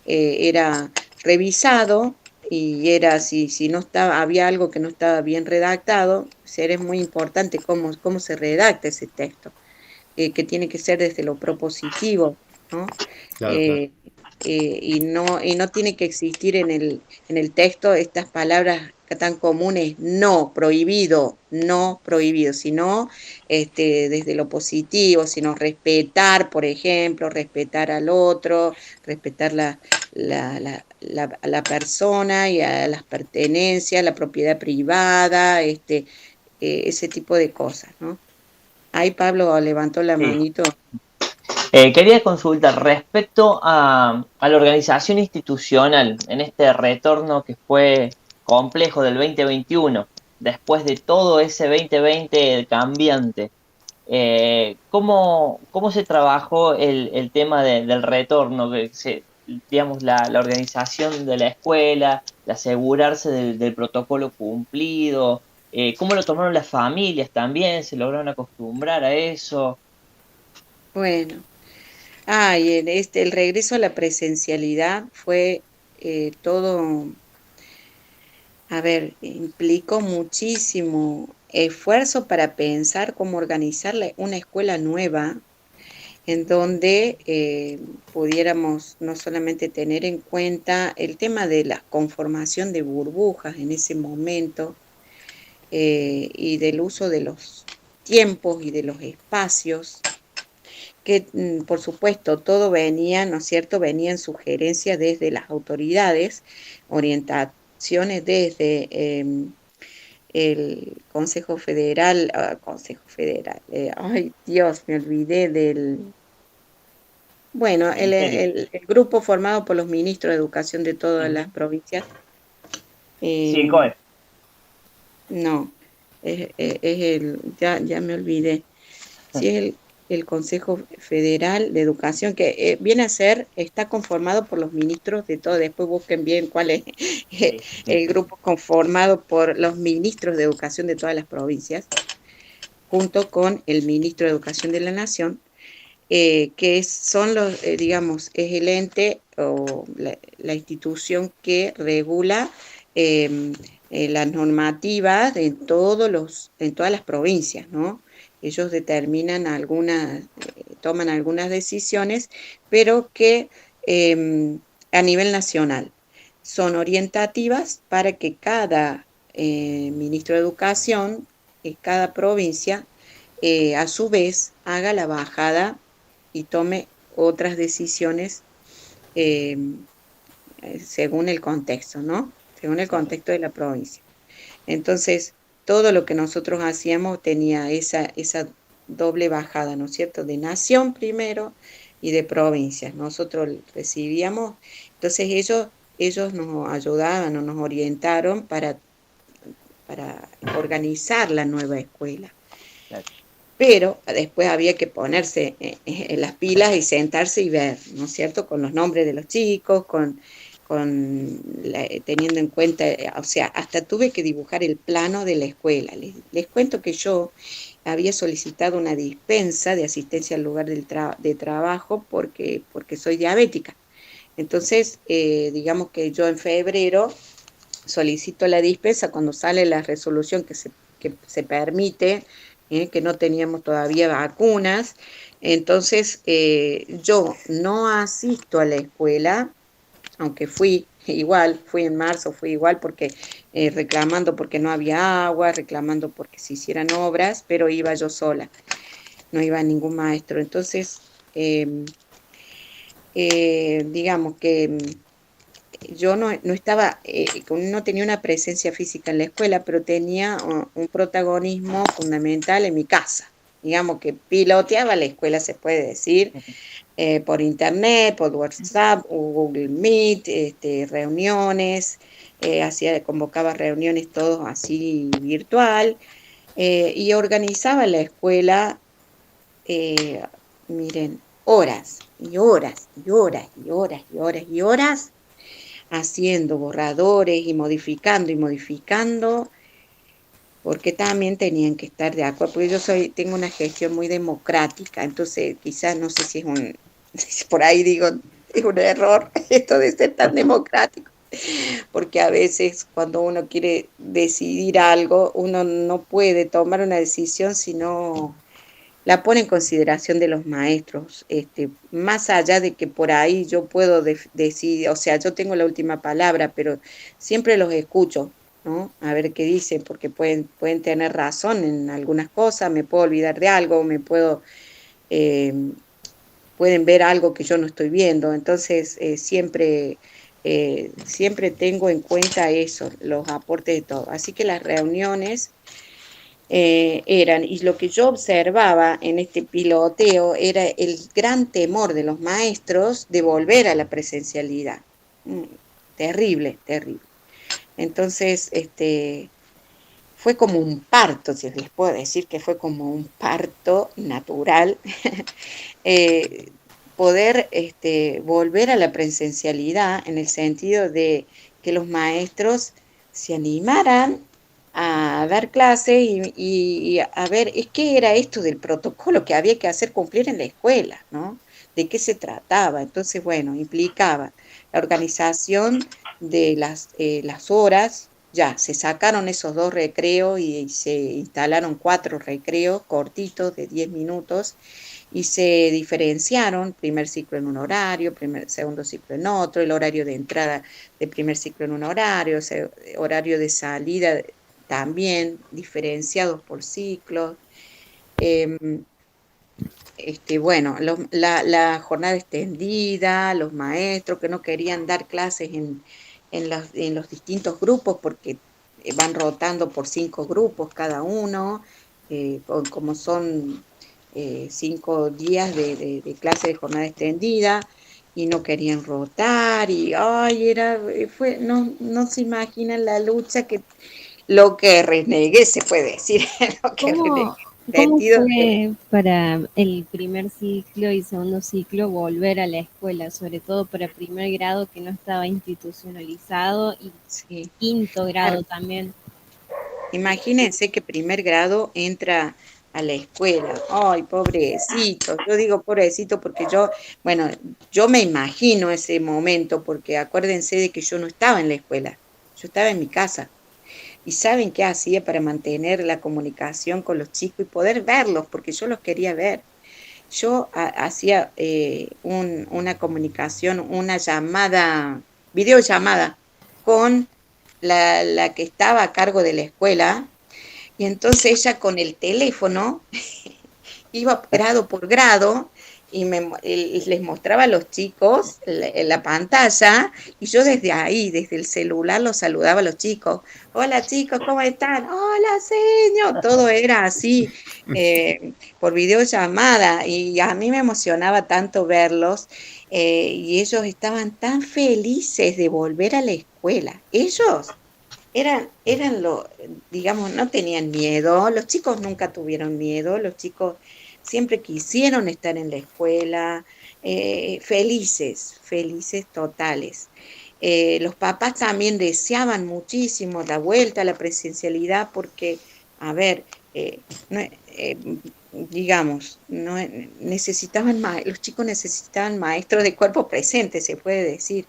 era revisado, y era si no estaba, había algo que no estaba bien redactado, es muy importante cómo se redacta ese texto, que tiene que ser desde lo propositivo, ¿no? Claro, claro. Y no tiene que existir en el texto estas palabras tan comunes, no prohibido, sino desde lo positivo, sino respetar, por ejemplo, respetar al otro, respetar a la persona y a las pertenencias, la propiedad privada, ese tipo de cosas, ¿no? Ahí Pablo levantó la Sí. manito. Quería consultar respecto a la organización institucional en este retorno que fue complejo del 2021, después de todo ese 2020 cambiante. ¿Cómo se trabajó el tema del retorno? digamos, la organización de la escuela, de asegurarse del protocolo cumplido, cómo lo tomaron las familias también, se lograron acostumbrar a eso. Bueno, y el regreso a la presencialidad fue todo, a ver, implicó muchísimo esfuerzo para pensar cómo organizar una escuela nueva en donde pudiéramos no solamente tener en cuenta el tema de la conformación de burbujas en ese momento y del uso de los tiempos y de los espacios, que por supuesto todo venía, ¿no es cierto?, venían sugerencias desde las autoridades, orientaciones desde el Consejo Federal, ay Dios, me olvidé del... Bueno, el grupo formado por los ministros de Educación de todas las provincias. Sí, el COE. No, ya me olvidé. Sí, es el Consejo Federal de Educación, que viene a ser, está conformado por los ministros de todo. Después busquen bien cuál es el grupo conformado por los ministros de Educación de todas las provincias, junto con el ministro de Educación de la Nación. Que son los, digamos, es el ente o la institución que regula las normativas en todas las provincias, ¿no? Ellos determinan toman algunas decisiones, pero que a nivel nacional son orientativas para que cada ministro de Educación, cada provincia, a su vez haga la bajada y tome otras decisiones según el contexto, ¿no? Según el contexto de la provincia. Entonces, todo lo que nosotros hacíamos tenía esa doble bajada, ¿no es cierto? De nación primero y de provincias. Nosotros recibíamos, entonces ellos nos ayudaban o nos orientaron para organizar la nueva escuela. Claro. Pero después había que ponerse en las pilas y sentarse y ver, ¿no es cierto?, con los nombres de los chicos, teniendo en cuenta, o sea, hasta tuve que dibujar el plano de la escuela. Les cuento que yo había solicitado una dispensa de asistencia al lugar de trabajo porque soy diabética. Entonces, digamos que yo en febrero solicito la dispensa cuando sale la resolución que se permite, que no teníamos todavía vacunas. Entonces, yo no asisto a la escuela, aunque fui en marzo, fui igual porque reclamando porque no había agua, reclamando porque se hicieran obras, pero iba yo sola, no iba ningún maestro. Entonces, digamos que yo no estaba, no tenía una presencia física en la escuela, pero tenía un protagonismo fundamental en mi casa. Digamos que piloteaba la escuela, se puede decir, por internet, por WhatsApp, Google Meet, reuniones, convocaba reuniones todos así virtual, y organizaba la escuela, miren, horas y horas y horas y horas y horas y horas, haciendo borradores y modificando, porque también tenían que estar de acuerdo, porque tengo una gestión muy democrática, entonces quizás no sé si por ahí digo, es un error esto de ser tan democrático, porque a veces cuando uno quiere decidir algo, uno no puede tomar una decisión si no la pone en consideración de los maestros, más allá de que por ahí yo puedo decidir, o sea, yo tengo la última palabra, pero siempre los escucho, ¿no? A ver qué dicen, porque pueden tener razón en algunas cosas, me puedo olvidar de algo, pueden ver algo que yo no estoy viendo, entonces siempre tengo en cuenta eso, los aportes de todo. Así que las reuniones y lo que yo observaba en este piloteo era el gran temor de los maestros de volver a la presencialidad. Terrible, terrible. Entonces, fue como un parto, si les puedo decir que fue como un parto natural, poder volver a la presencialidad en el sentido de que los maestros se animaran a dar clases y a ver qué era esto del protocolo que había que hacer cumplir en la escuela, ¿no? De qué se trataba. Entonces, bueno, implicaba la organización de las horas. Ya, se sacaron esos 2 recreos y se instalaron 4 recreos cortitos de 10 minutos y se diferenciaron primer ciclo en un horario, segundo ciclo en otro, el horario de entrada de primer ciclo en un horario, horario de salida también diferenciados por ciclos. Bueno, la jornada extendida, los maestros que no querían dar clases en los distintos grupos porque van rotando por 5 grupos cada uno, como son 5 días de clase de jornada extendida y no querían rotar y ay, no se imaginan la lucha lo que renegué, se puede decir, lo que renegué. ¿Cómo Sentido de, fue para el primer ciclo y segundo ciclo volver a la escuela, sobre todo para primer grado que no estaba institucionalizado y sí, quinto grado claro. también? Imagínense que primer grado entra a la escuela. Ay, pobrecito. Yo digo pobrecito porque bueno, yo me imagino ese momento porque acuérdense de que yo no estaba en la escuela, yo estaba en mi casa. ¿Y saben qué hacía para mantener la comunicación con los chicos y poder verlos? Porque yo los quería ver. Yo hacía una comunicación, una llamada, videollamada con la que estaba a cargo de la escuela, y entonces ella con el teléfono iba grado por grado y les mostraba a los chicos la pantalla y yo desde ahí, desde el celular, los saludaba a los chicos. Hola chicos, ¿cómo están? Hola señor. Todo era así por videollamada y a mí me emocionaba tanto verlos y ellos estaban tan felices de volver a la escuela. Ellos digamos, no tenían miedo, los chicos nunca tuvieron miedo, los chicos siempre quisieron estar en la escuela, felices, felices totales. Los papás también deseaban muchísimo la vuelta a la presencialidad porque, a ver, no, digamos, no, los chicos necesitaban maestros de cuerpo presente, se puede decir,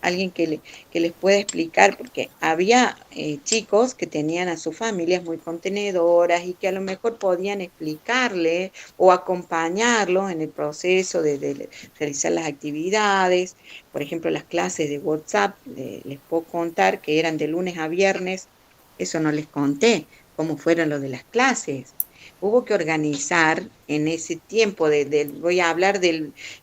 alguien que les pueda explicar, porque había chicos que tenían a sus familias muy contenedoras y que a lo mejor podían explicarle o acompañarlos en el proceso de realizar las actividades. Por ejemplo, las clases de WhatsApp, les puedo contar que eran de lunes a viernes, eso no les conté, cómo fueron los de las clases. Hubo que organizar en ese tiempo, voy a hablar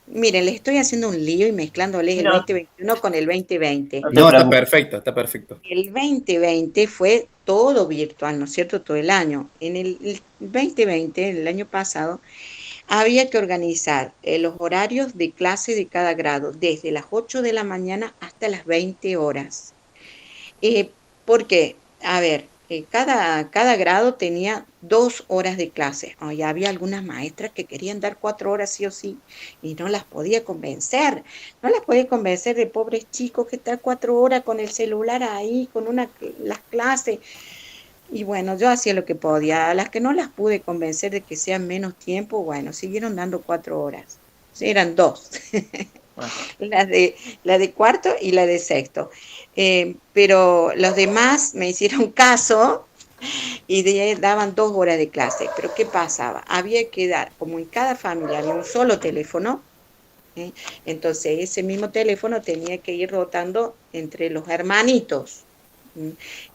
miren, les estoy haciendo un lío y mezclándoles el No, 2021 con el 2020. no te No, está preocupes. perfecto, está perfecto. El 2020 fue todo virtual, ¿no es cierto? Todo el año. En el 2020, el año pasado, había que organizar los horarios de clase de cada grado, desde las 8 de la mañana hasta las 20 horas. Porque, a ver, cada grado tenía 2 horas de clase. Y había algunas maestras que querían dar 4 horas sí o sí y no las podía convencer. No las podía convencer de pobres chicos que están 4 horas con el celular ahí, con las clases. Y bueno, yo hacía lo que podía. A las que no las pude convencer de que sean menos tiempo, bueno, siguieron dando 4 horas. Eran 2. La de cuarto y la de sexto. Pero los demás me hicieron caso y daban 2 horas de clase. Pero ¿qué pasaba? Había que dar, como en cada familia había un solo teléfono, entonces ese mismo teléfono tenía que ir rotando entre los hermanitos.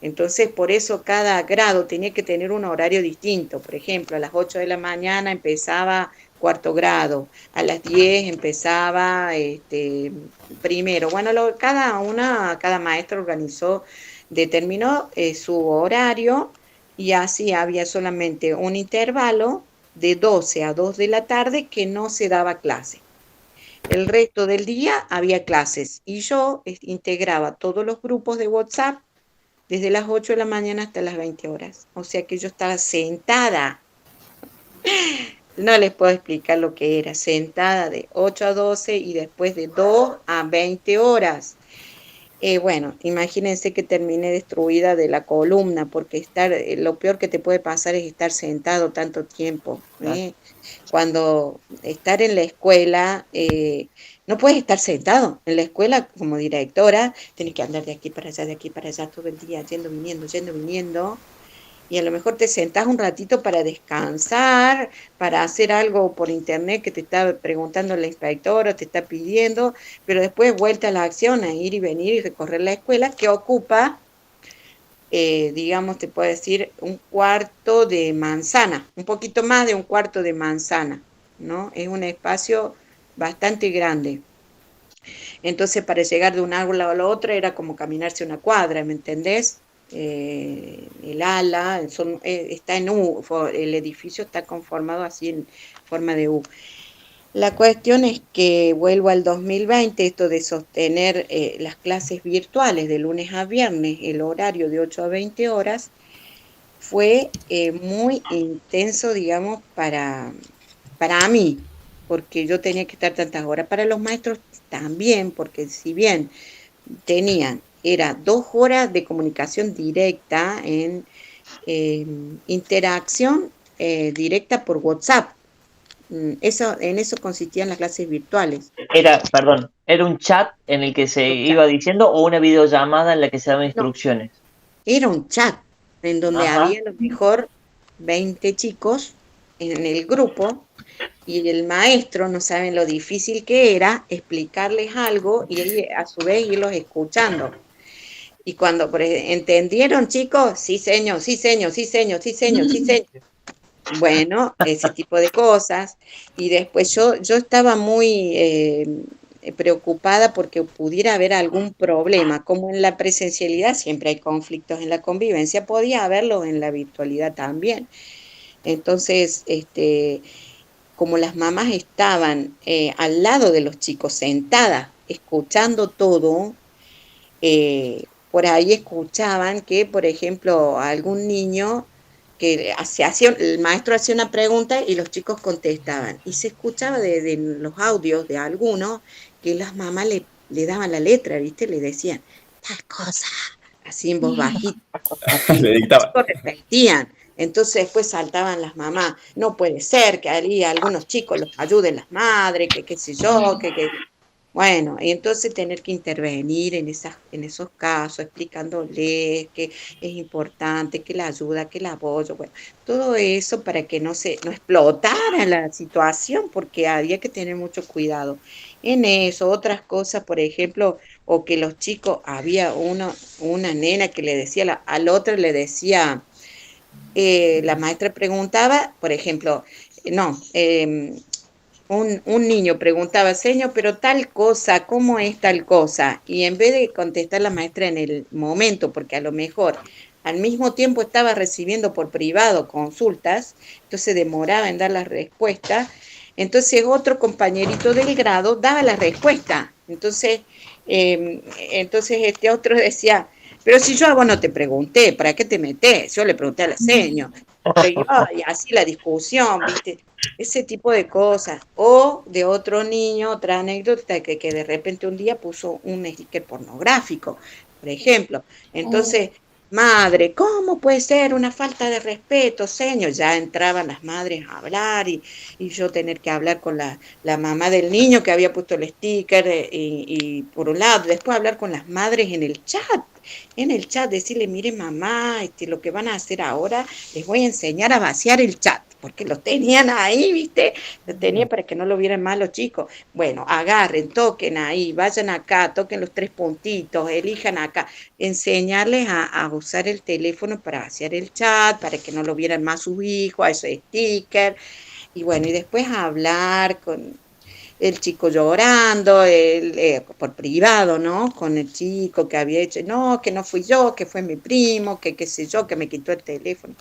Entonces, por eso cada grado tenía que tener un horario distinto. Por ejemplo, a las 8 de la mañana empezaba cuarto grado, a las 10 empezaba primero. Bueno, cada maestro determinó su horario y así había solamente un intervalo de 12 a 2 de la tarde que no se daba clase. El resto del día había clases y yo integraba todos los grupos de WhatsApp desde las 8 de la mañana hasta las 20 horas. O sea que yo estaba sentada no les puedo explicar lo que era, sentada de 8 a 12 y después de 2 a 20 horas. Bueno, imagínense que terminé destruida de la columna, porque lo peor que te puede pasar es estar sentado tanto tiempo. Cuando estar en la escuela, no puedes estar sentado. En la escuela, como directora, tienes que andar de aquí para allá todo el día, yendo, viniendo. Y a lo mejor te sentás un ratito para descansar, para hacer algo por internet que te está preguntando la inspectora, te está pidiendo, pero después vuelta a la acción, a ir y venir y recorrer la escuela, que ocupa, digamos, te puedo decir, un cuarto de manzana, un poquito más de un cuarto de manzana, ¿no? Es un espacio bastante grande. Entonces, para llegar de un aula a la otra era como caminarse una cuadra, ¿me entendés? El ala, está en U, el edificio está conformado así en forma de U. La cuestión es que vuelvo al 2020, esto de sostener las clases virtuales de lunes a viernes, el horario de 8 a 20 horas, fue muy intenso, digamos, para mí, porque yo tenía que estar tantas horas. Para los maestros también, porque si bien era 2 horas de comunicación directa en interacción directa por WhatsApp. En eso consistían las clases virtuales. ¿Era un chat en el que se iba diciendo o una videollamada en la que se daban instrucciones? No, era un chat en donde había a lo mejor 20 chicos en el grupo y el maestro, no saben lo difícil que era explicarles algo y a su vez irlos escuchando. Y cuando ¿entendieron, chicos? Sí, señor, sí, señor, sí, señor, sí, señor, sí, señor. Bueno, ese tipo de cosas. Y después yo estaba muy preocupada porque pudiera haber algún problema. Como en la presencialidad siempre hay conflictos en la convivencia, podía haberlo en la virtualidad también. Entonces, como las mamás estaban al lado de los chicos, sentadas, escuchando todo, por ahí escuchaban que, por ejemplo, algún niño que el maestro hacía una pregunta y los chicos contestaban. Y se escuchaba de los audios de algunos que las mamás le daban la letra, ¿viste? Le decían, tal cosa, así en voz bajita. Y Le los dictaba. chicos repetían. Entonces después saltaban las mamás, no puede ser que ahí algunos chicos los ayuden las madres, que qué sé yo, bueno, y entonces tener que intervenir en esos casos, explicándoles que es importante, que la ayuda, que el apoyo, bueno, todo eso para que no explotara la situación, porque había que tener mucho cuidado en eso. Otras cosas, por ejemplo, o que los chicos, había una nena que le decía, al otro le decía, la maestra preguntaba, por ejemplo, no, un niño preguntaba, señor, pero tal cosa, ¿cómo es tal cosa? Y en vez de contestar la maestra en el momento, porque a lo mejor al mismo tiempo estaba recibiendo por privado consultas, entonces demoraba en dar la respuesta, entonces otro compañerito del grado daba la respuesta. Entonces este otro decía, pero si yo a vos no te pregunté, ¿para qué te metés? Yo le pregunté a la señora. Y así la discusión, ¿viste? Ese tipo de cosas. O de otro niño, otra anécdota, que de repente un día puso un sticker pornográfico, por ejemplo. Entonces, madre, ¿cómo puede ser una falta de respeto, señor? Ya entraban las madres a hablar y yo tener que hablar con la mamá del niño que había puesto el sticker y por un lado, después hablar con las madres en el chat, decirle, mire mamá, lo que van a hacer ahora, les voy a enseñar a vaciar el chat, porque los tenían ahí, ¿viste? Los tenían para que no lo vieran mal los chicos. Bueno, agarren, toquen ahí, vayan acá, toquen los 3 puntitos, elijan acá, enseñarles a usar el teléfono para vaciar el chat, para que no lo vieran más sus hijos, a esos stickers, y bueno, y después hablar con el chico llorando, por privado, ¿no? Con el chico que había hecho, no, que no fui yo, que fue mi primo, que qué sé yo, que me quitó el teléfono.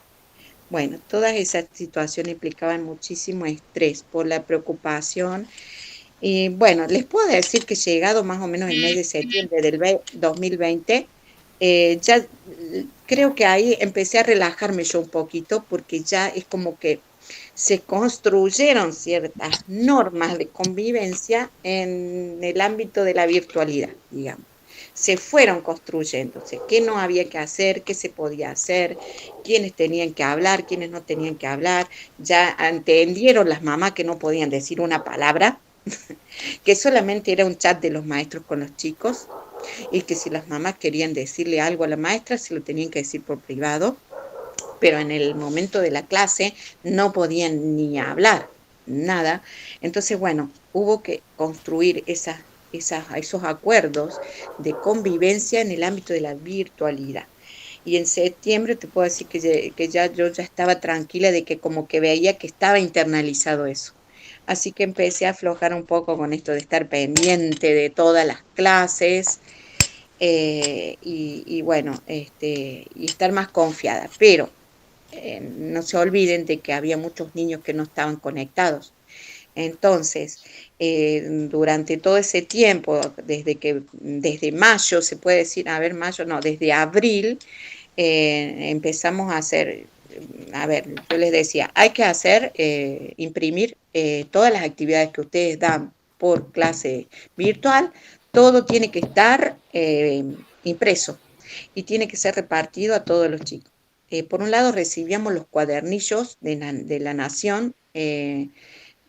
Bueno, todas esas situaciones implicaban muchísimo estrés por la preocupación. Y bueno, les puedo decir que llegado más o menos el mes de septiembre del 2020, ya creo que ahí empecé a relajarme yo un poquito, porque ya es como que se construyeron ciertas normas de convivencia en el ámbito de la virtualidad, digamos. Se fueron construyéndose, qué no había que hacer, qué se podía hacer, quiénes tenían que hablar, quiénes no tenían que hablar. Ya entendieron las mamás que no podían decir una palabra, que solamente era un chat de los maestros con los chicos, y que si las mamás querían decirle algo a la maestra, se lo tenían que decir por privado, pero en el momento de la clase no podían ni hablar, nada. Entonces, bueno, hubo que construir esos acuerdos de convivencia en el ámbito de la virtualidad. Y en septiembre te puedo decir que yo ya estaba tranquila de que como que veía que estaba internalizado eso. Así que empecé a aflojar un poco con esto de estar pendiente de todas las clases, y bueno, y estar más confiada. Pero no se olviden de que había muchos niños que no estaban conectados. Entonces, durante todo ese tiempo, desde mayo, se puede decir, a ver, mayo, no, desde abril, empezamos a hacer, a ver, yo les decía, hay que hacer, imprimir todas las actividades que ustedes dan por clase virtual, todo tiene que estar impreso y tiene que ser repartido a todos los chicos. Por un lado recibíamos los cuadernillos de la Nación,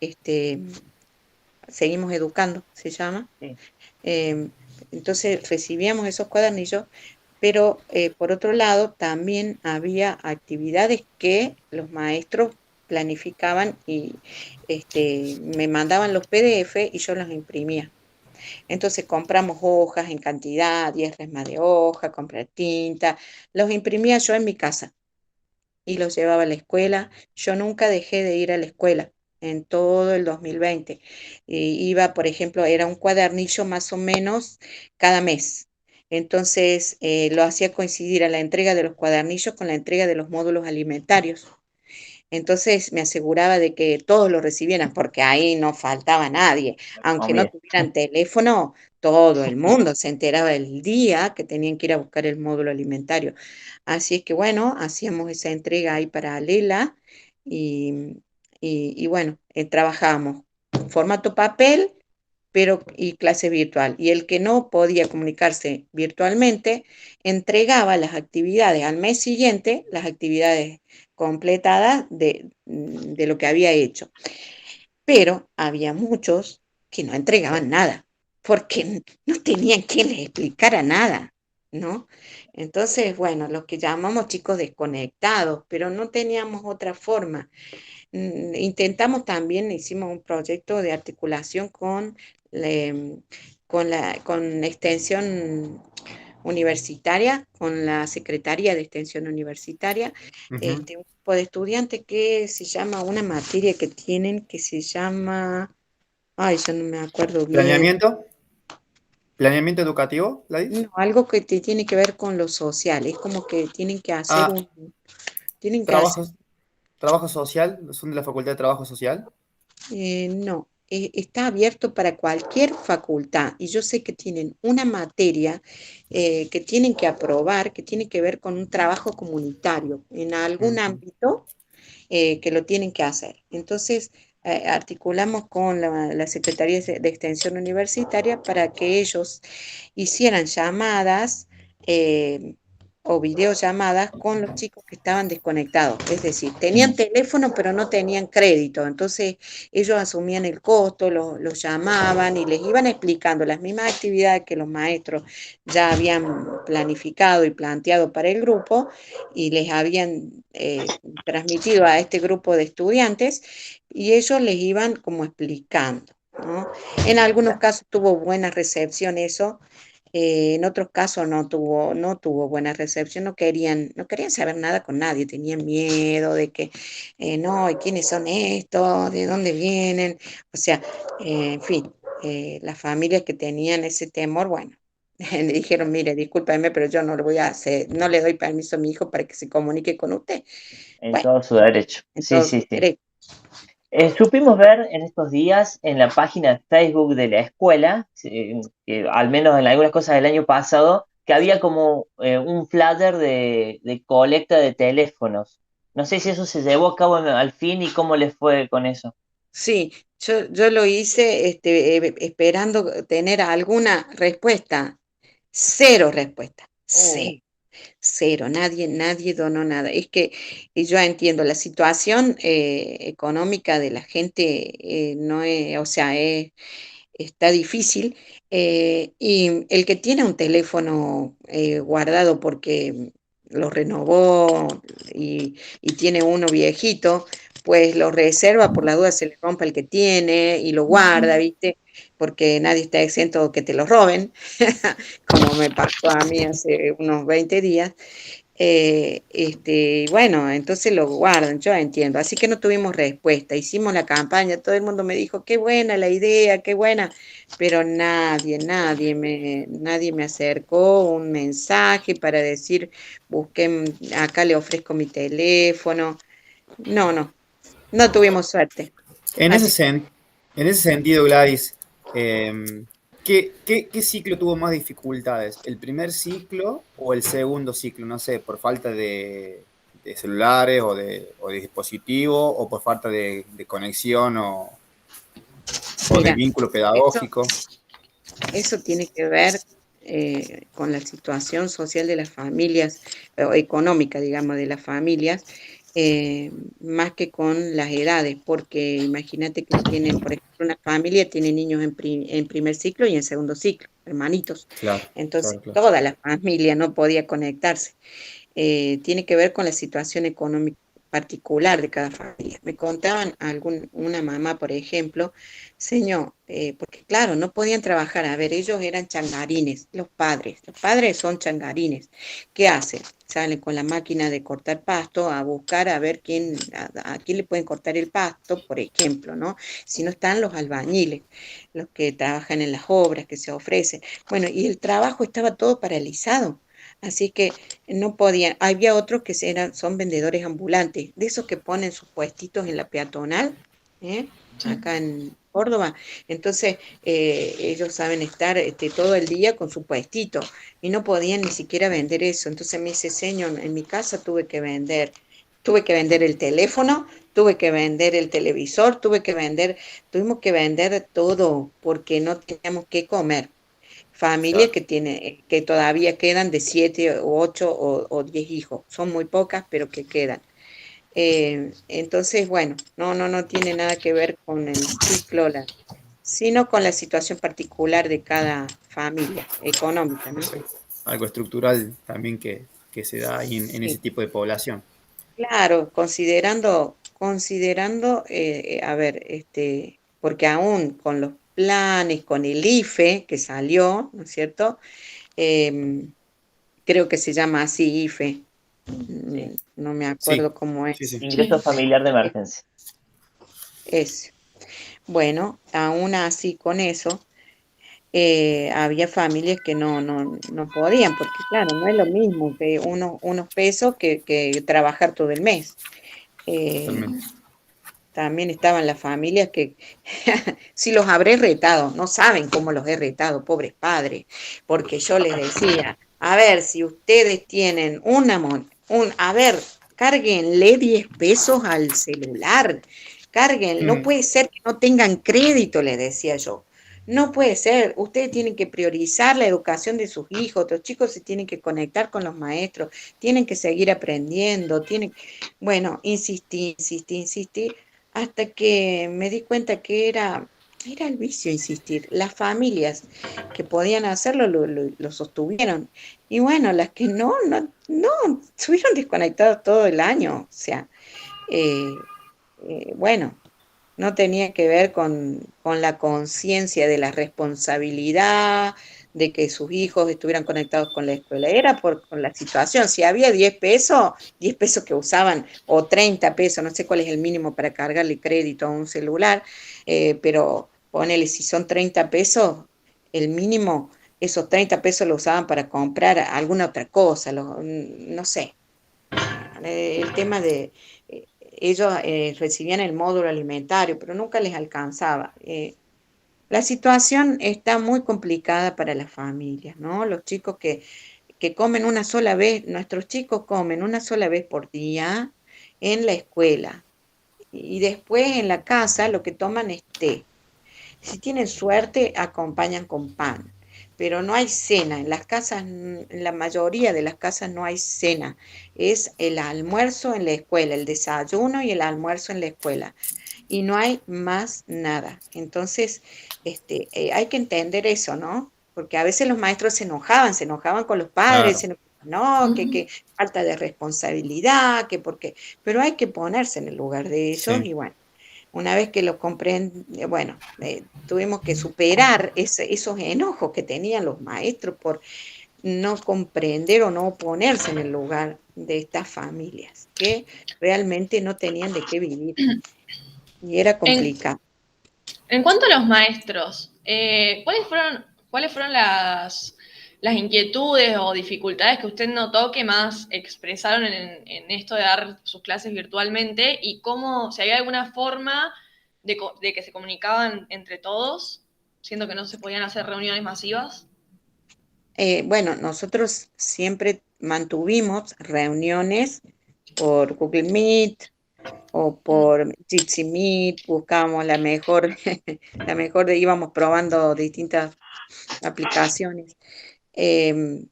este, Seguimos Educando, se llama. Sí. Entonces recibíamos esos cuadernillos, pero por otro lado también había actividades que los maestros planificaban y me mandaban los PDF y yo los imprimía. Entonces compramos hojas en cantidad, 10 resmas de hoja, comprar tinta, los imprimía yo en mi casa y los llevaba a la escuela. Yo nunca dejé de ir a la escuela en todo el 2020. Iba, por ejemplo, era un cuadernillo más o menos cada mes. Entonces lo hacía coincidir a la entrega de los cuadernillos con la entrega de los módulos alimentarios. Entonces me aseguraba de que todos lo recibieran, porque ahí no faltaba nadie. Aunque no Comida. tuvieran teléfono, todo el mundo se enteraba el día que tenían que ir a buscar el módulo alimentario. Así es que bueno, hacíamos esa entrega ahí paralela y, y bueno, trabajábamos formato papel, pero y clase virtual. Y el que no podía comunicarse virtualmente, entregaba las actividades al mes siguiente, las actividades completadas de lo que había hecho. Pero había muchos que no entregaban nada, porque no tenían quien les explicara nada, ¿no? Entonces, bueno, los que llamamos chicos desconectados, pero no teníamos otra forma. Intentamos también, hicimos un proyecto de articulación con extensión universitaria, con la Secretaría de Extensión Universitaria, Ujú. un grupo de estudiantes que se llama, una materia que tienen que se llama, ay, ya no me acuerdo bien, ¿Planeamiento? ¿Planeamiento educativo, Gladys? no, algo que tiene que ver con lo social, es como que Ah, tienen que hacer, trabajos, trabajo social, son de la Facultad de Trabajo Social. no, está abierto para cualquier facultad y yo sé que tienen una materia que tienen que aprobar, que tiene que ver con un trabajo comunitario en algún Ujú. ámbito, que lo tienen que hacer. Entonces, articulamos con la Secretaría de Extensión Universitaria para que ellos hicieran llamadas o videollamadas con los chicos que estaban desconectados. Es decir, tenían teléfono pero no tenían crédito. Entonces, ellos asumían el costo, los llamaban y les iban explicando las mismas actividades que los maestros ya habían planificado y planteado para el grupo y les habían transmitido a este grupo de estudiantes y ellos les iban como explicando, ¿no? En algunos casos tuvo buena recepción eso, en otros casos no tuvo buena recepción, no querían saber nada con nadie, tenían miedo de que, no, ¿y quiénes son estos? ¿De dónde vienen? O sea, en fin, las familias que tenían ese temor, bueno, le dijeron, mire, discúlpeme, pero yo no le voy a hacer, no le doy permiso a mi hijo para que se comunique con usted. En Bueno, todo su derecho. en Sí, todo su sí, sí. derecho. Supimos ver en estos días en la página de Facebook de la escuela, que al menos en algunas cosas del año pasado, que había como un flyer de colecta de teléfonos. No sé si eso se llevó a cabo al fin y cómo les fue con eso. Sí, yo lo hice esperando tener alguna respuesta. Cero respuesta. Oh, Cero. Cero, nadie donó nada. Es que yo entiendo la situación económica de la gente, no es, o sea, está difícil. Y el que tiene un teléfono guardado porque lo renovó y tiene uno viejito, pues lo reserva por la duda se le rompa el que tiene y lo guarda, ¿viste? Porque nadie está exento que te lo roben, como me pasó a mí hace unos 20 días. Bueno, entonces lo guardan, yo entiendo. Así que no tuvimos respuesta. Hicimos la campaña, todo el mundo me dijo, qué buena la idea, qué buena, pero nadie me acercó un mensaje para decir, busquen, acá le ofrezco mi teléfono. No tuvimos suerte. En ese, Así que sen- en ese sentido, Gladys, ¿qué ciclo tuvo más dificultades? ¿El primer ciclo o el segundo ciclo? No sé, por falta de celulares o de dispositivos o por falta de conexión o de mira, vínculo eso, pedagógico. eso tiene que ver con la situación social de las familias, o económica, digamos, de las familias, eh, más que con las edades, porque imagínate que tienen, por ejemplo, una familia tiene niños en primer ciclo y en segundo ciclo, hermanitos. Claro, Entonces, claro, claro. toda la familia no podía conectarse. Tiene que ver con la situación económica particular de cada familia. Me contaban una mamá, por ejemplo, señor, porque claro, no podían trabajar. A ver, ellos eran changarines, los padres son changarines. ¿Qué hacen? Salen con la máquina de cortar pasto a buscar a ver a quién le pueden cortar el pasto, por ejemplo, ¿no? Si no están los albañiles, los que trabajan en las obras que se ofrecen. Bueno, y el trabajo estaba todo paralizado. Así que no podían. Había otros que son vendedores ambulantes, de esos que ponen sus puestitos en la peatonal, ¿eh? Sí. Acá en Córdoba. Entonces, ellos saben estar todo el día con su puestito y no podían ni siquiera vender eso. Entonces me dice, señor, en mi casa tuve que vender el teléfono, tuve que vender el televisor, tuvimos que vender todo porque no teníamos que comer. Familias Claro. que todavía quedan de 7 o 8 o 10 hijos. Son muy pocas, pero que quedan. Entonces, bueno, no tiene nada que ver con el ciclo, sino con la situación particular de cada familia económica, ¿no? Sí. Algo estructural también que se da ahí en ese Sí, tipo de población. claro, considerando, a ver, porque aún con los planes, con el IFE que salió, ¿no es cierto? Em, Creo que se llama así IFE, sí. no me Sí, acuerdo cómo sí, es. sí. Ingreso Sí. familiar de Es, emergencia. es. Bueno, aún así con eso, había familias que no podían, porque claro, no es lo mismo que unos pesos que trabajar todo el mes. Eh, Totalmente. También estaban las familias que, si los habré retado, no saben cómo los he retado, pobres padres, porque yo les decía, a ver, si ustedes tienen a ver, cárguenle 10 pesos al celular, carguen, no Mm, puede ser que no tengan crédito, les decía yo. No puede ser, ustedes tienen que priorizar la educación de sus hijos, los chicos se tienen que conectar con los maestros, tienen que seguir aprendiendo, bueno, insistí, hasta que me di cuenta que era el vicio insistir. Las familias que podían hacerlo lo sostuvieron. Y bueno, las que no, estuvieron desconectadas todo el año. O sea, eh, bueno, no tenía que ver con la conciencia de la responsabilidad, de que sus hijos estuvieran conectados con la escuela, era con la situación. Si había 10 pesos que usaban, o 30 pesos, no sé cuál es el mínimo para cargarle crédito a un celular, pero ponele, si son 30 pesos, el mínimo, esos 30 pesos lo usaban para comprar alguna otra cosa, no sé. El tema de ellos recibían el módulo alimentario, pero nunca les alcanzaba. La situación está muy complicada para las familias, ¿no? Los chicos que comen una sola vez, nuestros chicos comen una sola vez por día, en la escuela. Y después en la casa lo que toman es té. Si tienen suerte, acompañan con pan. Pero no hay cena. En las casas, en la mayoría de las casas no hay cena. Es el almuerzo en la escuela, el desayuno y el almuerzo en la escuela. Y no hay más nada. Entonces, hay que entender eso, ¿no? Porque a veces los maestros se enojaban con los padres, Claro. no, que falta de responsabilidad, que porque, pero hay que ponerse en el lugar de ellos Sí. y bueno, una vez que lo comprenden, bueno, tuvimos que superar esos enojos que tenían los maestros por no comprender o no ponerse en el lugar de estas familias que realmente no tenían de qué vivir y era En, complicado. en cuanto a los maestros, ¿cuáles fueron las inquietudes o dificultades que usted notó que más expresaron en esto de dar sus clases virtualmente y cómo, si había alguna forma de que se comunicaban entre todos, siendo que no se podían hacer reuniones masivas? Bueno, nosotros siempre mantuvimos reuniones por Google Meet o por Jitsi Meet, buscábamos la mejor, íbamos probando distintas aplicaciones. O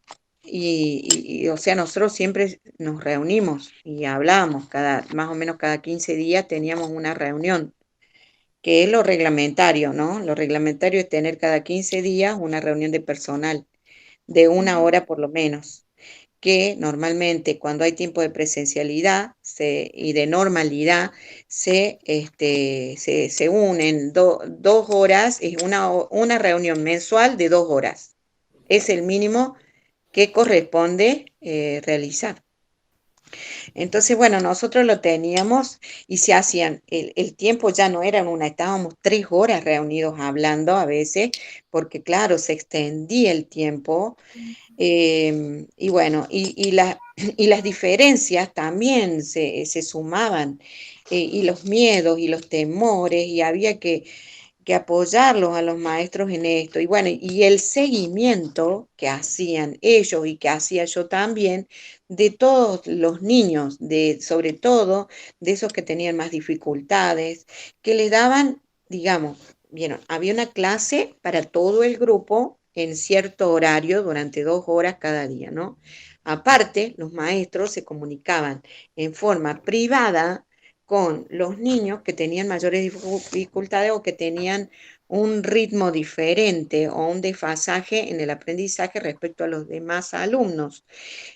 sea, nosotros siempre nos reunimos y hablábamos más o menos cada 15 días teníamos una reunión, que es lo reglamentario, ¿no? Lo reglamentario es tener cada 15 días una reunión de personal, de una hora por lo menos, que normalmente cuando hay tiempo de presencialidad y de normalidad se unen 2 horas, es una reunión mensual de 2 horas. Es el mínimo que corresponde realizar. Entonces, bueno, nosotros lo teníamos y se hacían, el tiempo ya no era estábamos 3 horas reunidos hablando a veces, porque claro, se extendía el tiempo. Y bueno, y las diferencias también se sumaban, y los miedos y los temores, y había que apoyarlos a los maestros en esto. Y bueno, y el seguimiento que hacían ellos y que hacía yo también de todos los niños, sobre todo de esos que tenían más dificultades, que les daban, digamos, vieron, había una clase para todo el grupo en cierto horario durante 2 horas cada día, ¿no? Aparte, los maestros se comunicaban en forma privada con los niños que tenían mayores dificultades o que tenían un ritmo diferente o un desfasaje en el aprendizaje respecto a los demás alumnos.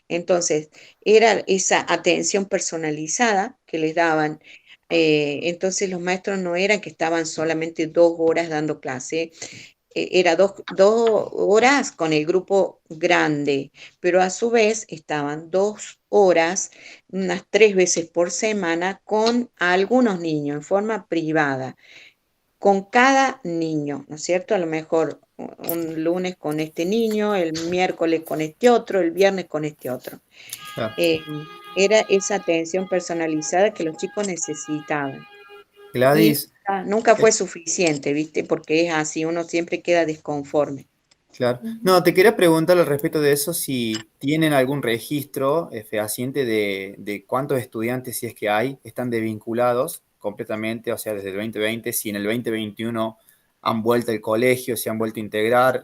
Entonces, era esa atención personalizada que les daban. Entonces, los maestros no eran que estaban solamente 2 horas dando clase, era 2 horas con el grupo grande, pero a su vez estaban 2 horas, unas 3 veces por semana, con algunos niños en forma privada, con cada niño, ¿no es cierto? A lo mejor un lunes con este niño, el miércoles con este otro, el viernes con este otro. Claro. Era esa atención personalizada que los chicos necesitaban. Y Gladys, nunca fue suficiente, ¿viste? Porque es así, uno siempre queda desconforme. claro. No, te quería preguntar al respecto de eso, si tienen algún registro fehaciente de cuántos estudiantes, si es que hay, están desvinculados completamente, o sea, desde el 2020, si en el 2021 han vuelto al colegio, se han vuelto a integrar,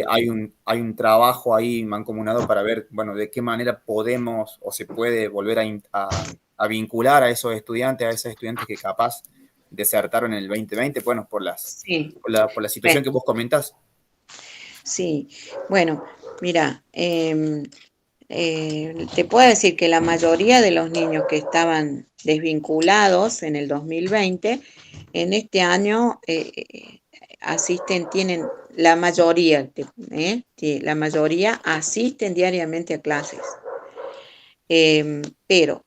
hay un trabajo ahí mancomunado para ver, bueno, de qué manera podemos o se puede volver a vincular a esos estudiantes que capaz desertaron en el 2020, bueno, Sí, por la situación bueno, que vos comentás. sí. Bueno, mira, te puedo decir que la mayoría de los niños que estaban desvinculados en el 2020, en este año tienen la mayoría, la mayoría asisten diariamente a clases. Pero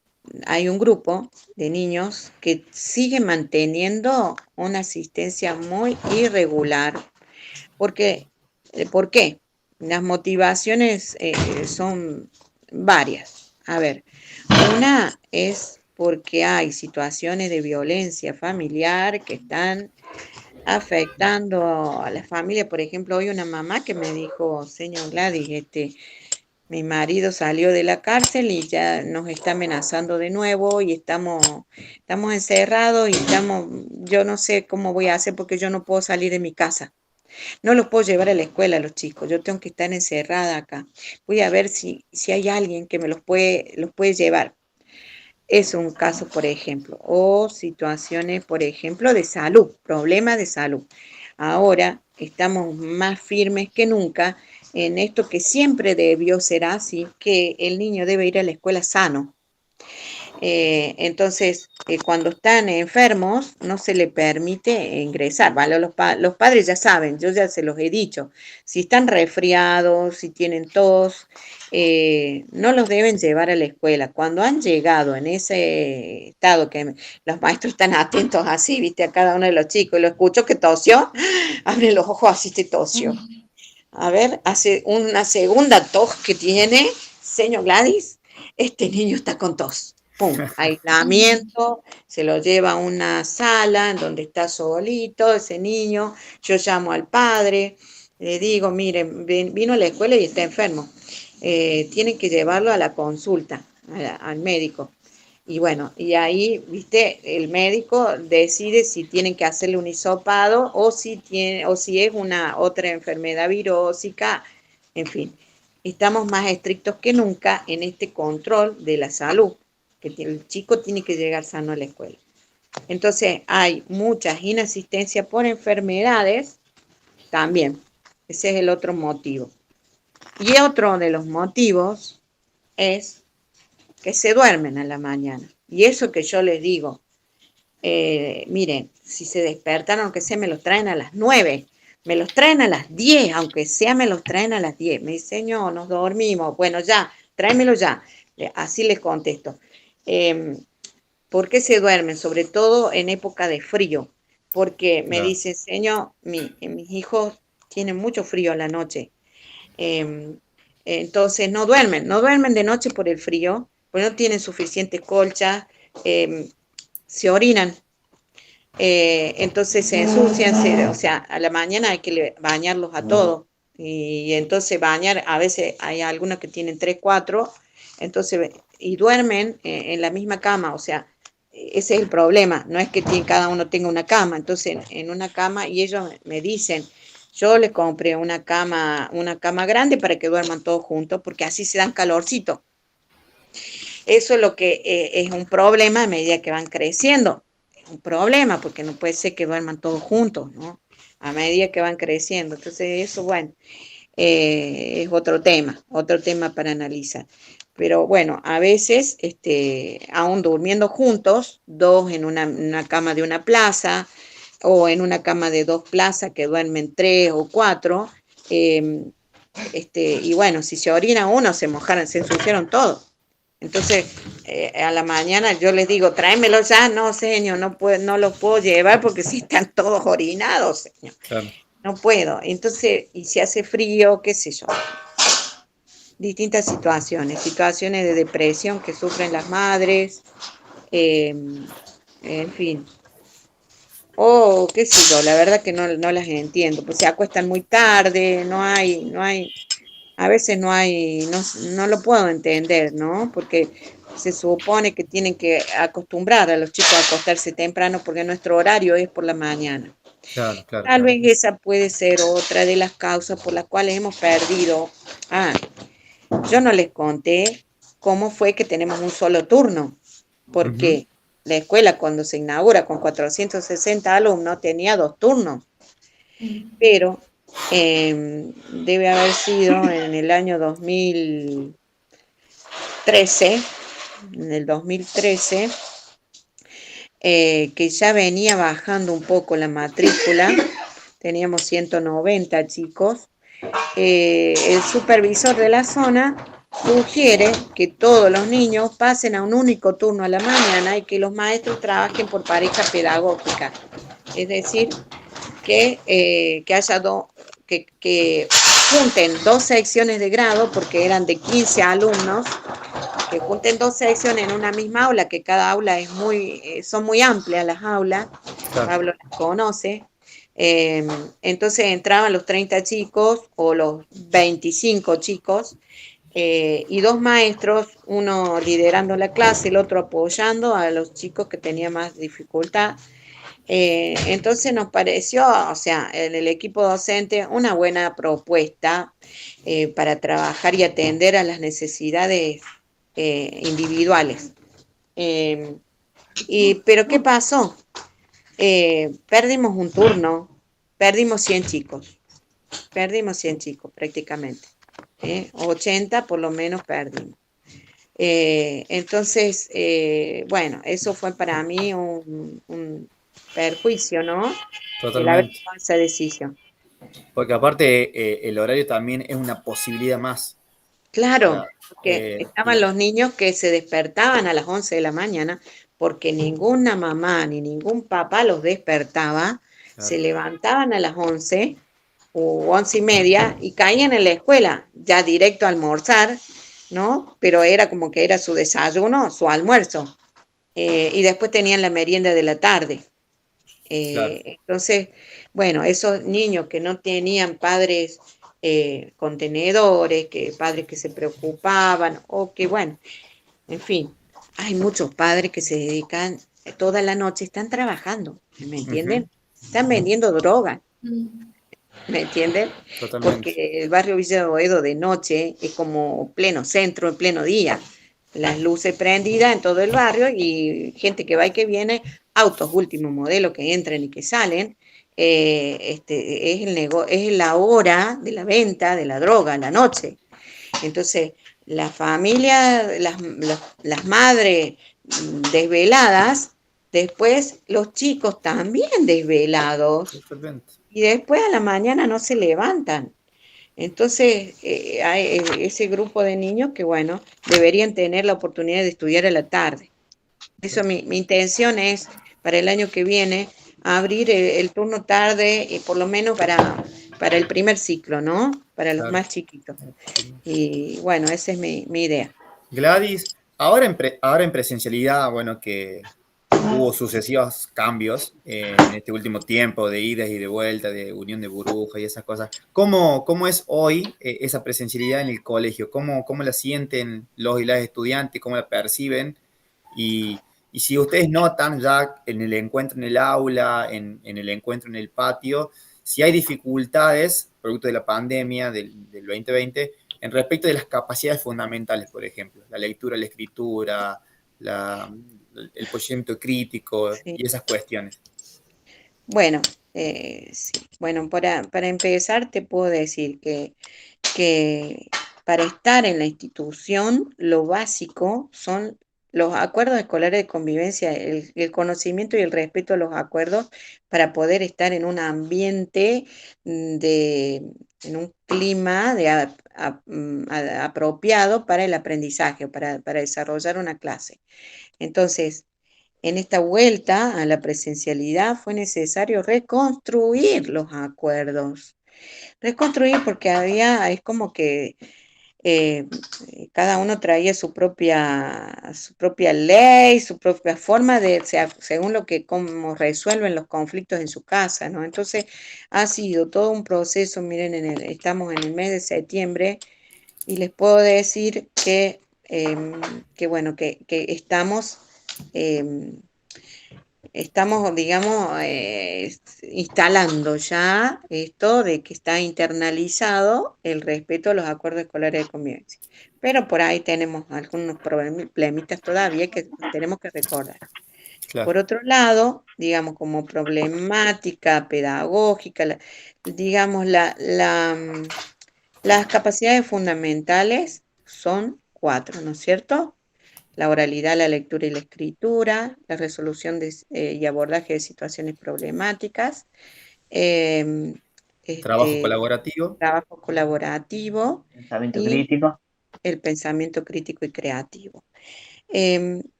hay un grupo de niños que sigue manteniendo una asistencia muy irregular. Porque, ¿por qué? Las motivaciones son varias. A ver, una es porque hay situaciones de violencia familiar que están afectando a la familia. Por ejemplo, hoy una mamá que me dijo, señor Gladys, Mi marido salió de la cárcel y ya nos está amenazando de nuevo y estamos encerrados y yo no sé cómo voy a hacer porque yo no puedo salir de mi casa. No los puedo llevar a la escuela a los chicos, yo tengo que estar encerrada acá. Voy a ver si hay alguien que me los puede llevar. Es un caso, por ejemplo, o situaciones, por ejemplo, de salud, problemas de salud. Ahora estamos más firmes que nunca en esto que siempre debió ser así, que el niño debe ir a la escuela sano. Entonces, cuando están enfermos, no se le permite ingresar, ¿vale? Los padres ya saben, yo ya se los he dicho, si están resfriados, si tienen tos, no los deben llevar a la escuela. Cuando han llegado en ese estado que los maestros están atentos así, viste, a cada uno de los chicos, y lo escucho que tosió, abre los ojos así, te tosió. A ver, hace una segunda tos que tiene, señor Gladys, este niño está con tos. Pum, aislamiento, se lo lleva a una sala en donde está solito ese niño, yo llamo al padre, le digo, miren, vino a la escuela y está enfermo, tienen que llevarlo a la consulta, al médico. Y bueno, y ahí, viste, el médico decide si tienen que hacerle un hisopado o si es una otra enfermedad virósica, en fin. Estamos más estrictos que nunca en este control de la salud, que el chico tiene que llegar sano a la escuela. Entonces, hay muchas inasistencias por enfermedades también. Ese es el otro motivo. Y otro de los motivos es que se duermen a la mañana. Y eso que yo les digo, miren, si se despertan, aunque sea, me los traen a las 9, me los traen a las 10, aunque sea, me los traen a las 10. Me dice, señor, nos dormimos. Bueno, ya, tráemelo ya. Así les contesto. ¿Por qué se duermen? Sobre todo en época de frío. Porque me dicen, señor, mis hijos tienen mucho frío a la noche. Entonces no duermen de noche por el frío, pues no tienen suficiente colcha, se orinan, entonces se ensucian, o sea, a la mañana hay que bañarlos a todos, y entonces bañar, a veces hay algunos que tienen 3, 4, entonces, y duermen en la misma cama, o sea, ese es el problema, no es que cada uno tenga una cama, entonces en una cama, y ellos me dicen, yo les compré una cama grande para que duerman todos juntos, porque así se dan calorcito. Eso es lo que es un problema a medida que van creciendo. Es un problema porque no puede ser que duerman todos juntos, ¿no? A medida que van creciendo. Entonces eso, bueno, es otro tema para analizar. Pero bueno, a veces, aún durmiendo juntos, dos en una cama de una plaza o en una cama de 2 plazas que duermen 3 o 4, y bueno, si se orina uno, se ensuciaron todos. Entonces, a la mañana yo les digo, tráemelo ya. No, señor, no los puedo llevar porque si están todos orinados, señor. Claro. No puedo. Entonces, y si hace frío, qué sé yo. Distintas situaciones de depresión que sufren las madres, en fin. O qué sé yo, la verdad que no las entiendo, pues se acuestan muy tarde, a veces no lo puedo entender, ¿no? Porque se supone que tienen que acostumbrar a los chicos a acostarse temprano porque nuestro horario es por la mañana. Claro. Tal vez esa puede ser otra de las causas por las cuales hemos perdido. Yo no les conté cómo fue que tenemos un solo turno, porque la escuela cuando se inaugura con 460 alumnos tenía 2 turnos, pero debe haber sido en el año 2013, que ya venía bajando un poco la matrícula, teníamos 190 chicos, el supervisor de la zona sugiere que todos los niños pasen a un único turno a la mañana y que los maestros trabajen por pareja pedagógica, es decir, que haya que junten 2 secciones de grado, porque eran de 15 alumnos, que junten 2 secciones en una misma aula, que cada aula son muy amplias las aulas, claro. Pablo las conoce, entonces entraban los 30 chicos o los 25 chicos, y dos maestros, uno liderando la clase, el otro apoyando a los chicos que tenían más dificultad. Entonces nos pareció, o sea, en el equipo docente, una buena propuesta para trabajar y atender a las necesidades individuales. Pero ¿qué pasó? Perdimos un turno, perdimos 100 chicos prácticamente. 80 por lo menos perdimos. Entonces, bueno, eso fue para mí un perjuicio, ¿no? El haber Totalmente. tomado esa decisión. Porque aparte el horario también es una posibilidad más. O Claro, sea, porque estaban los niños que se despertaban a las 11 de la mañana porque ninguna mamá ni ningún papá los despertaba, se claro, levantaban a las 11 o 11:30 y caían en la escuela, ya directo a almorzar, ¿no? Pero era como que era su desayuno, su almuerzo, y después tenían la merienda de la tarde. claro, Entonces, bueno, esos niños que no tenían padres contenedores, que padres que se preocupaban, o que, bueno, en fin, hay muchos padres que se dedican toda la noche, están trabajando, ¿me ujú, entienden? Están vendiendo droga, Mm. ¿me entienden? totalmente, Porque el barrio Villa de Boedo de noche es como pleno centro, en pleno día. Las luces prendidas en todo el barrio y gente que va y que viene, autos último modelo que entran y que salen. Es la hora de la venta de la droga, la noche. Entonces, la familia, las madres desveladas, después los chicos también desvelados totalmente. y después a la mañana no se levantan. Entonces, hay ese grupo de niños que, bueno, deberían tener la oportunidad de estudiar a la tarde. Eso mi intención es para el año que viene abrir el turno tarde, por lo menos para el primer ciclo, ¿no? Para los Claro. más chiquitos. Y bueno, esa es mi idea. Gladys, ahora en presencialidad, bueno, que hubo sucesivos cambios en este último tiempo de idas y de vueltas, de unión de burbujas y esas cosas. ¿Cómo es hoy esa presencialidad en el colegio? ¿Cómo la sienten los y las estudiantes? ¿Cómo la perciben? Y si ustedes notan ya en el encuentro en el aula, en el encuentro en el patio, si hay dificultades, producto de la pandemia del 2020, en respecto de las capacidades fundamentales, por ejemplo, la lectura, la escritura, la, el posicionamiento crítico Sí. y esas cuestiones. Bueno, sí. Bueno, para empezar te puedo decir que para estar en la institución lo básico son los acuerdos escolares de convivencia, el conocimiento y el respeto a los acuerdos para poder estar en un ambiente en un clima apropiado para el aprendizaje, para desarrollar una clase. Entonces, en esta vuelta a la presencialidad fue necesario reconstruir los acuerdos. Reconstruir porque es como que eh, cada uno traía su propia ley, su propia forma según lo que, cómo resuelven los conflictos en su casa, ¿no? Entonces ha sido todo un proceso, miren, estamos en el mes de septiembre y les puedo decir que bueno, que em, estamos, digamos, instalando ya esto de que está internalizado el respeto a los acuerdos escolares de convivencia. Pero por ahí tenemos algunos problemitas todavía que tenemos que recordar. Claro. Por otro lado, digamos, como problemática pedagógica, digamos, las capacidades fundamentales son 4, ¿no es cierto? La oralidad, la lectura y la escritura, la resolución y abordaje de situaciones problemáticas, em, Trabajo este, colaborativo. trabajo colaborativo Pensamiento y crítico. el pensamiento crítico y creativo.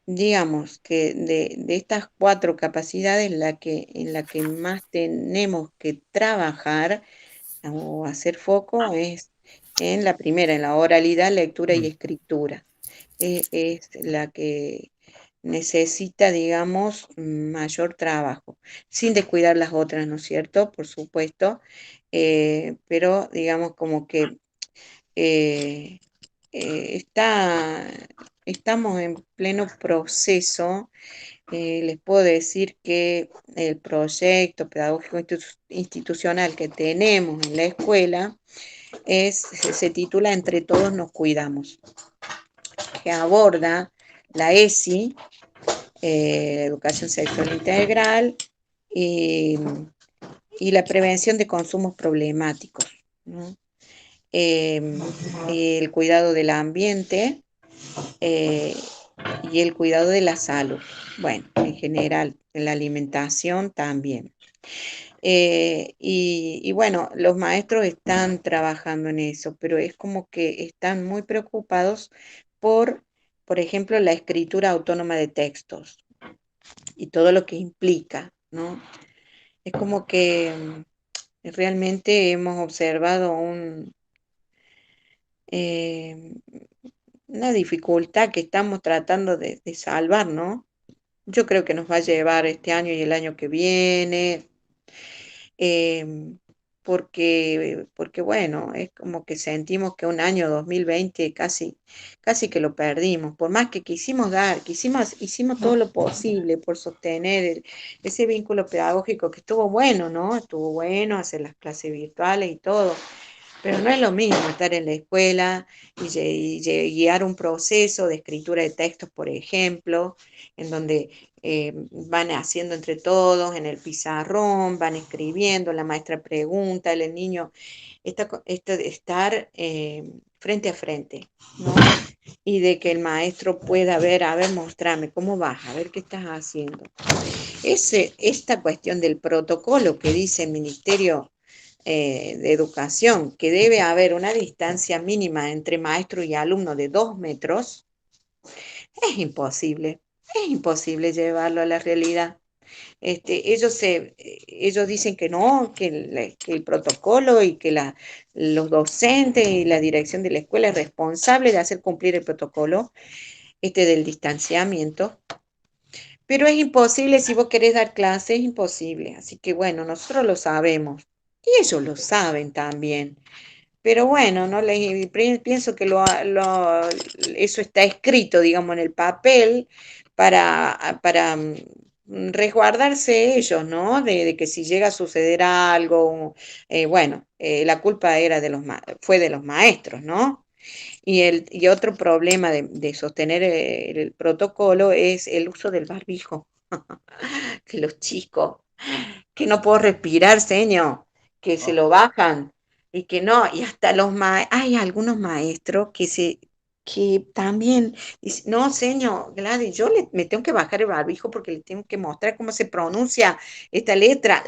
Digamos que de estas 4 capacidades, en la que más tenemos que trabajar o hacer foco es en la primera, en la oralidad, lectura y Mm, escritura. Es la que necesita, digamos, mayor trabajo, sin descuidar las otras, ¿no es cierto? Por supuesto, pero digamos como que eh, estamos en pleno proceso. Les puedo decir que el proyecto pedagógico institucional que tenemos en la escuela se titula Entre todos nos cuidamos, que aborda la ESI, educación sexual integral, y, y la prevención de consumos problemáticos, ¿no? El cuidado del ambiente eh, y el cuidado de la salud. Bueno, en general, la alimentación también. Y bueno, los maestros están trabajando en eso, pero es como que están muy preocupados por ejemplo, la escritura autónoma de textos y todo lo que implica, ¿no? Es como que realmente hemos observado eh, una dificultad que estamos tratando de salvar, ¿no? Yo creo que nos va a llevar este año y el año que viene, em, porque bueno, es como que sentimos que un año 2020 casi que lo perdimos, por más que hicimos todo lo posible por sostener ese vínculo pedagógico que estuvo bueno, ¿no? Estuvo bueno hacer las clases virtuales y todo, pero no es lo mismo estar en la escuela y guiar un proceso de escritura de textos, por ejemplo, en donde van haciendo entre todos en el pizarrón, van escribiendo, la maestra pregunta, el niño esto de estar frente a frente, ¿no? Y de que el maestro pueda ver, a ver, mostrame cómo vas, a ver qué estás haciendo. Esta cuestión del protocolo que dice el Ministerio de Educación, que debe haber una distancia mínima entre maestro y alumno de 2 metros, es imposible llevarlo a la realidad. Ellos dicen que no, que el protocolo y que los docentes y la dirección de la escuela es responsable de hacer cumplir el protocolo del distanciamiento, pero es imposible si vos querés dar clases, es imposible. Así que bueno, nosotros lo sabemos y ellos lo saben también. Pero bueno, no pienso que eso está escrito, digamos, en el papel para resguardarse ellos, ¿no? De que si llega a suceder algo, bueno, la culpa fue de los maestros, ¿no? Y otro problema de sostener el protocolo es el uso del barbijo. Que los chicos, que no puedo respirar, señor, que se lo bajan y que no, y hasta hay algunos maestros que también dicen, no, señor, Gladys, me tengo que bajar el barbijo porque le tengo que mostrar cómo se pronuncia esta letra,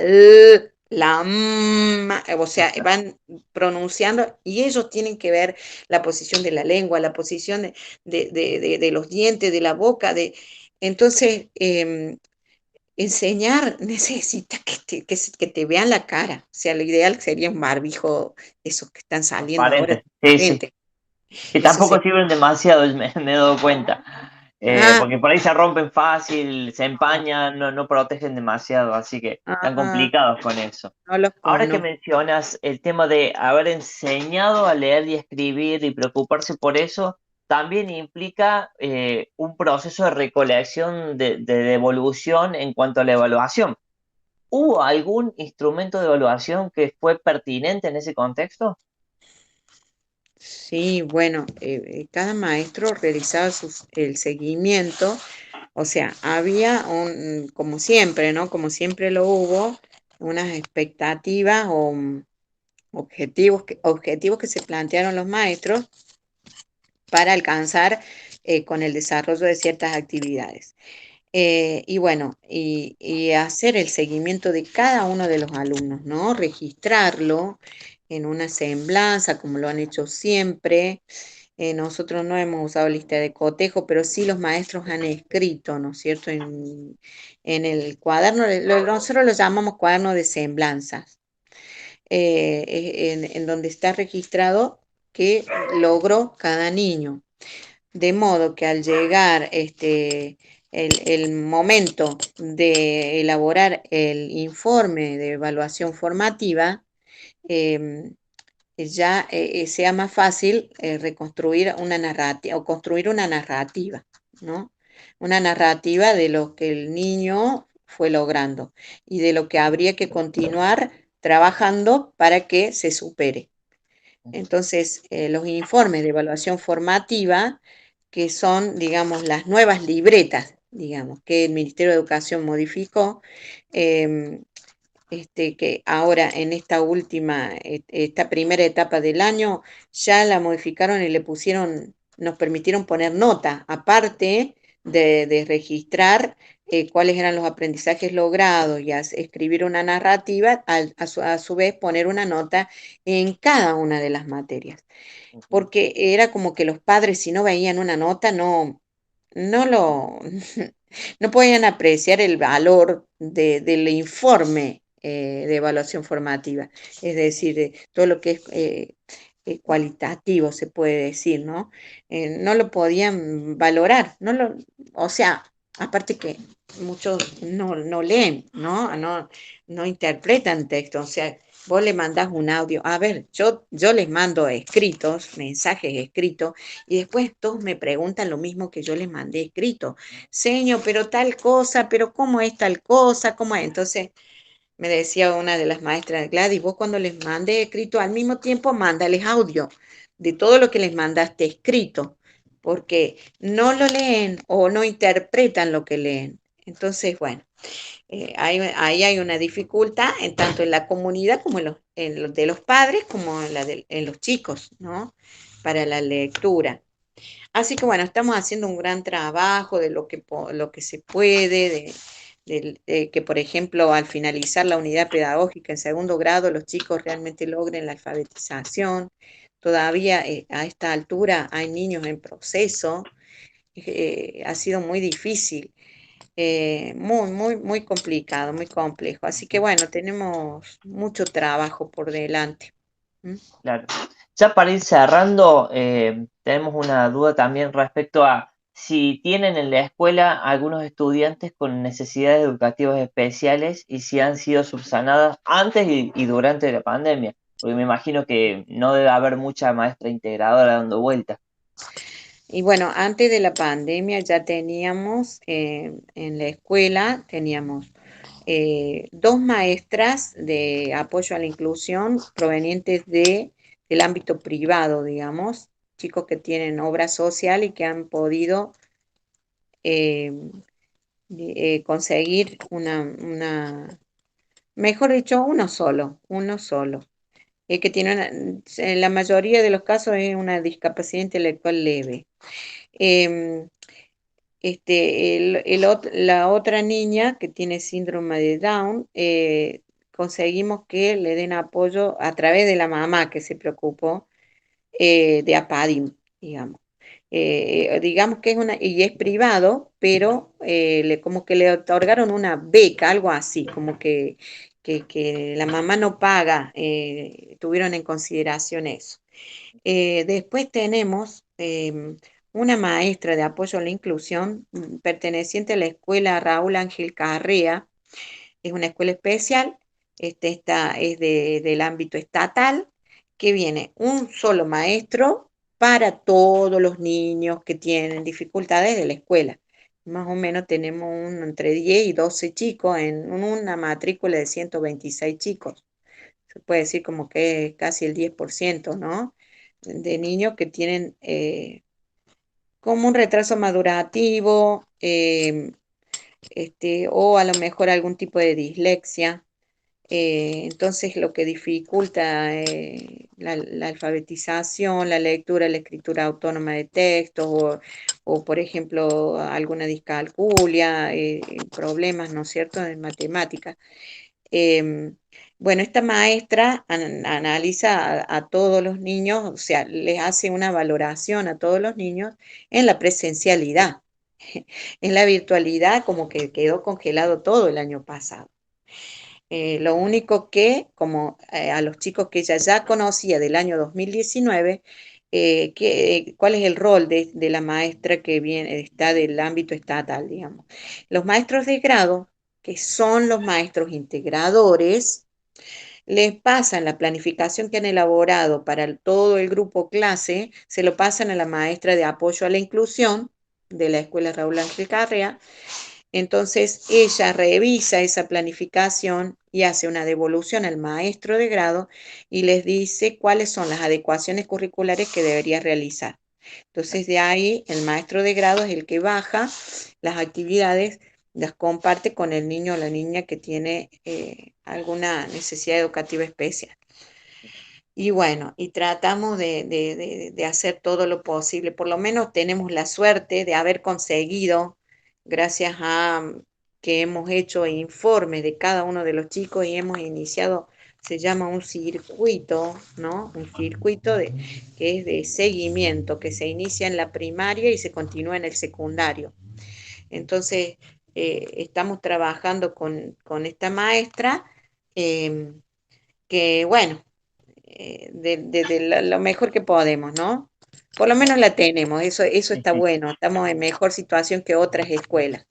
o sea, van pronunciando y ellos tienen que ver la posición de la lengua, la posición de los dientes, de la boca, entonces, enseñar necesita que te vean la cara. O sea, lo ideal sería un barbijo, esos que están saliendo ahora, Transparente, sí, sí. transparente. Que Eso tampoco se... sirven demasiado, me he dado cuenta. Ah, Porque por ahí se rompen fácil, se empañan, no protegen demasiado, así que están ah, complicados con eso. no los Ahora que conozco. mencionas el tema de haber enseñado a leer y escribir y preocuparse por eso, también implica un proceso de recolección de devolución en cuanto a la evaluación. ¿Hubo algún instrumento de evaluación que fue pertinente en ese contexto? Sí, bueno, cada maestro realizaba el seguimiento, o sea, había como siempre, ¿no? Como siempre lo hubo, unas expectativas o objetivos que se plantearon los maestros para alcanzar con el desarrollo de ciertas actividades. Y bueno, y hacer el seguimiento de cada uno de los alumnos, ¿no? Registrarlo en una semblanza, como lo han hecho siempre. Nosotros no hemos usado lista de cotejo, pero sí los maestros han escrito, ¿no es cierto? En el cuaderno, nosotros lo llamamos cuaderno de semblanzas, en donde está registrado qué logró cada niño. De modo que al llegar el momento de elaborar el informe de evaluación formativa, em, ya sea más fácil reconstruir una narrativa o construir una narrativa, ¿no? Una narrativa de lo que el niño fue logrando y de lo que habría que continuar trabajando para que se supere. Entonces, los informes de evaluación formativa, que son, digamos, las nuevas libretas, digamos, que el Ministerio de Educación modificó, em, que ahora en esta última, esta primera etapa del año, ya la modificaron y le pusieron, nos permitieron poner nota, aparte de registrar cuáles eran los aprendizajes logrados y escribir una narrativa, a su vez poner una nota en cada una de las materias. Porque era como que los padres, si no veían una nota, no lo, no podían apreciar el valor del informe de evaluación formativa, es decir, de todo lo que es cualitativo, se puede decir, ¿no? No lo podían valorar, o sea, aparte que muchos no leen, ¿no? No interpretan texto, o sea, vos le mandás un audio, a ver, yo les mando escritos, mensajes escritos, y después todos me preguntan lo mismo que yo les mandé escrito. Señor, pero tal cosa, pero ¿cómo es tal cosa? ¿Cómo es? Entonces me decía una de las maestras, Gladys, vos cuando les mandes escrito, al mismo tiempo mándales audio de todo lo que les mandaste escrito, porque no lo leen o no interpretan lo que leen. Entonces, bueno, ahí hay una dificultad en tanto en la comunidad como de los padres como en los chicos, ¿no? Para la lectura. Así que bueno, estamos haciendo un gran trabajo de lo que se puede, de que por ejemplo al finalizar la unidad pedagógica en segundo grado los chicos realmente logren la alfabetización. Todavía a esta altura hay niños en proceso, ha sido muy difícil, muy complicado, muy complejo. Así que bueno, tenemos mucho trabajo por delante. ¿Mm? Claro. Ya para ir cerrando, tenemos una duda también respecto a si tienen en la escuela algunos estudiantes con necesidades educativas especiales y si han sido subsanadas antes y durante la pandemia, porque me imagino que no debe haber mucha maestra integradora dando vueltas. Y bueno, antes de la pandemia ya teníamos en la escuela, teníamos dos maestras de apoyo a la inclusión provenientes del ámbito privado, digamos, chicos que tienen obra social y que han podido eh, conseguir mejor dicho, uno solo, que tiene en la mayoría de los casos es una discapacidad intelectual leve. Em, la otra niña que tiene síndrome de Down, conseguimos que le den apoyo a través de la mamá que se preocupó de APADIM, digamos. Digamos que y es privado, pero como que le otorgaron una beca, algo así, como que la mamá no paga, tuvieron en consideración eso. Después tenemos una maestra de apoyo a la inclusión perteneciente a la escuela Raúl Ángel Carrea, es una escuela especial, esta es del ámbito estatal, que viene un solo maestro para todos los niños que tienen dificultades de la escuela. Más o menos tenemos entre 10 y 12 chicos en una matrícula de 126 chicos. Se puede decir como que es casi el 10%, ¿no? De niños que tienen como un retraso madurativo, o a lo mejor algún tipo de dislexia. Entonces lo que dificulta la alfabetización, la lectura, la escritura autónoma de textos o por ejemplo alguna discalculia, problemas, ¿no es cierto?, en matemáticas. Bueno, esta maestra analiza a todos los niños, o sea, les hace una valoración a todos los niños en la presencialidad. En la virtualidad como que quedó congelado todo el año pasado. Lo único que, como a los chicos que ella ya conocía del año 2019, ¿cuál es el rol de la maestra que viene, está del ámbito estatal, digamos? Los maestros de grado, que son los maestros integradores, les pasan la planificación que han elaborado para todo el grupo clase, se lo pasan a la maestra de apoyo a la inclusión de la Escuela Raúl Ángel Carrea. Entonces ella revisa esa planificación y hace una devolución al maestro de grado y les dice cuáles son las adecuaciones curriculares que debería realizar. Entonces de ahí el maestro de grado es el que baja las actividades, las comparte con el niño o la niña que tiene alguna necesidad educativa especial. Y bueno, y tratamos de hacer todo lo posible. Por lo menos tenemos la suerte de haber conseguido, gracias a que hemos hecho informes de cada uno de los chicos y hemos iniciado, se llama un circuito, ¿no? Un circuito que es de seguimiento, que se inicia en la primaria y se continúa en el secundario. Entonces, estamos trabajando con esta maestra, que bueno, lo mejor que podemos, ¿no? Por lo menos la tenemos, eso Sí, está sí. bueno, estamos en mejor situación que otras escuelas.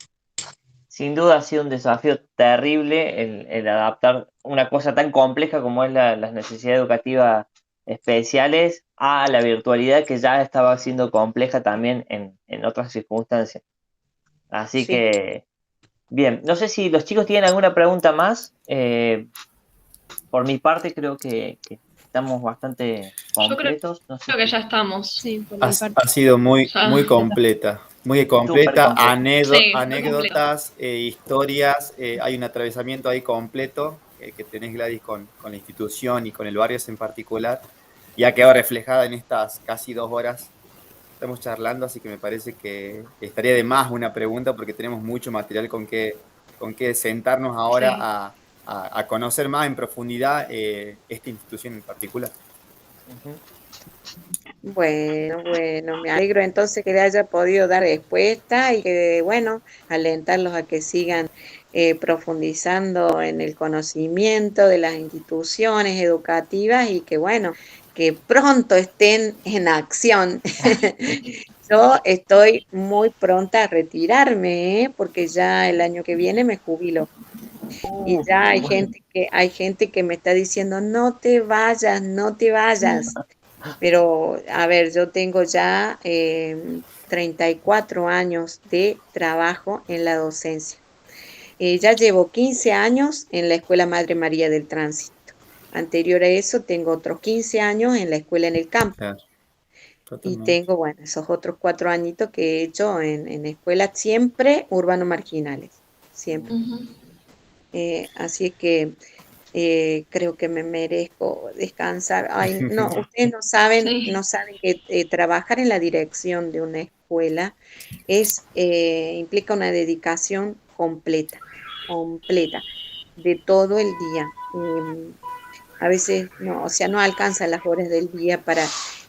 Sin duda ha sido un desafío terrible el adaptar una cosa tan compleja como es las necesidades educativas especiales a la virtualidad que ya estaba siendo compleja también en otras circunstancias. Así Sí. que, bien, no sé si los chicos tienen alguna pregunta más. Por mi parte creo que estamos bastante Yo creo, completos. No sé creo que si... ya estamos. Sí, por Ha, mi parte. ha sido muy, Ya. muy completa, muy Súper completa, completo. Sí, muy completo. anécdotas, historias, hay un atravesamiento ahí completo que tenés, Gladys, con la institución y con el barrio en particular, y ha quedado reflejada en estas casi 2 horas. Estamos charlando, así que me parece que estaría de más una pregunta porque tenemos mucho material con que sentarnos ahora Sí. a conocer más en profundidad esta institución en particular. Ujú. Bueno, me alegro entonces que le haya podido dar respuesta y que, bueno, alentarlos a que sigan profundizando en el conocimiento de las instituciones educativas y que, bueno, que pronto estén en acción. Yo estoy muy pronta a retirarme, porque ya el año que viene me jubilo. Y ya Bueno. hay gente que me está diciendo, no te vayas, no te vayas. Pero, a ver, yo tengo ya 34 años de trabajo en la docencia. Ya llevo 15 años en la Escuela Madre María del Tránsito. Anterior a eso, tengo otros 15 años en la escuela en el campo. Claro, Y totalmente. tengo, bueno, esos otros 4 añitos que he hecho en escuelas siempre urbano-marginales. Siempre. Ujú. Así que creo que me merezco descansar. Ay, no, ustedes Sí. no saben que trabajar en la dirección de una escuela implica una dedicación completa, completa, de todo el día. A veces no, o sea, no alcanza las horas del día para...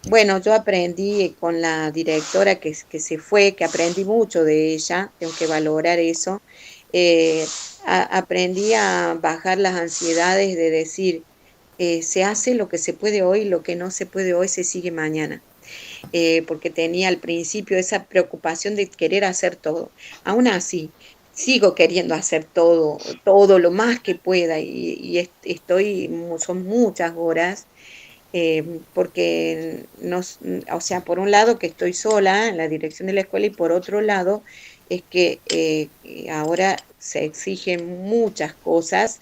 Bueno, yo aprendí con la directora que se fue, que aprendí mucho de ella, tengo que valorar eso. eh, Aprendí a bajar las ansiedades de decir, se hace lo que se puede hoy, lo que no se puede hoy se sigue mañana. Porque tenía al principio esa preocupación de querer hacer todo. Aún así, sigo queriendo hacer todo, todo lo más que pueda son muchas horas. Porque o sea, por un lado que estoy sola en la dirección de la escuela y por otro lado es que ahora se exigen muchas cosas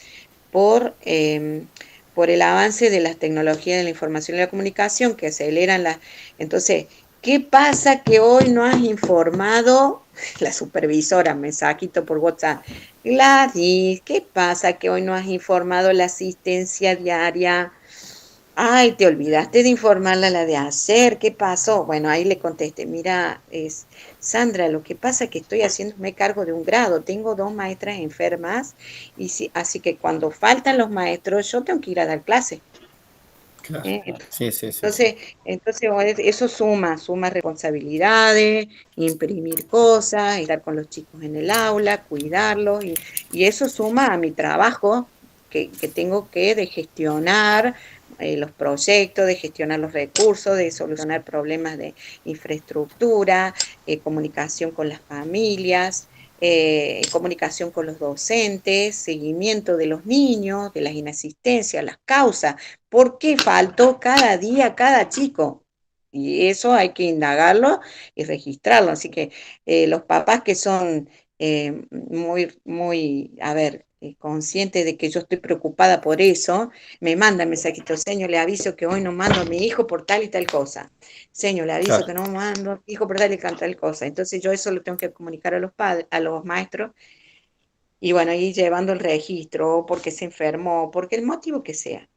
por el avance de las tecnologías de la información y la comunicación que aceleran las... Entonces, ¿qué pasa que hoy no has informado? La supervisora, mensajito por WhatsApp. Gladys, ¿qué pasa que hoy no has informado la asistencia diaria? Ay, te olvidaste de informarla la de ayer, ¿qué pasó? Bueno, ahí le contesté, mira, Sandra, lo que pasa es que estoy haciéndome cargo de un grado, tengo 2 maestras enfermas, así que cuando faltan los maestros, yo tengo que ir a dar clase. Claro. ¿Eh? Sí, sí, sí, sí. Entonces bueno, eso suma responsabilidades, imprimir cosas, estar con los chicos en el aula, cuidarlos, y eso suma a mi trabajo que tengo de gestionar los proyectos, de gestionar los recursos, de solucionar problemas de infraestructura, comunicación con las familias. comunicación con los docentes, seguimiento de los niños, de las inasistencias, las causas, por qué faltó cada día cada chico. Y eso hay que indagarlo y registrarlo. Así que los papás que son a ver, conscientes de que yo estoy preocupada por eso, me mandan mensajitos, señor, le aviso que hoy no mando a mi hijo por tal y tal cosa. Señor, le aviso Claro. que no mando a mi hijo por tal y tal cosa. Entonces yo eso lo tengo que comunicar a los padres, a los maestros, y bueno, ir llevando el registro, porque se enfermó, porque el motivo que sea.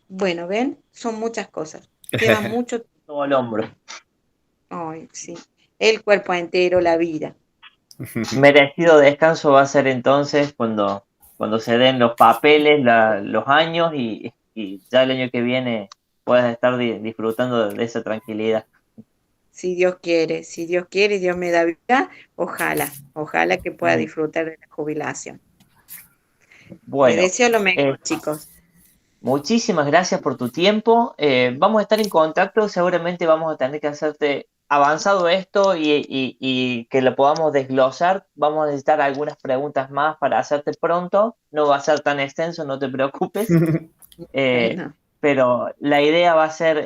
Bueno, ven, son muchas cosas. Lleva mucho, Todo al hombro. ay, sí, el cuerpo entero, la vida. Merecido descanso va a ser entonces cuando se den los papeles, los años y ya el año que viene puedas estar disfrutando de esa tranquilidad. Si Dios quiere, Dios me da vida, ojalá que pueda disfrutar de la jubilación. Les Bueno, deseo lo mejor, chicos. muchísimas gracias por tu tiempo. Vamos a estar en contacto, seguramente vamos a tener que hacerte avanzado esto y que lo podamos desglosar. Vamos a necesitar algunas preguntas más para hacerte pronto. No va a ser tan extenso, no te preocupes. Eh, Bueno, pero la idea va a ser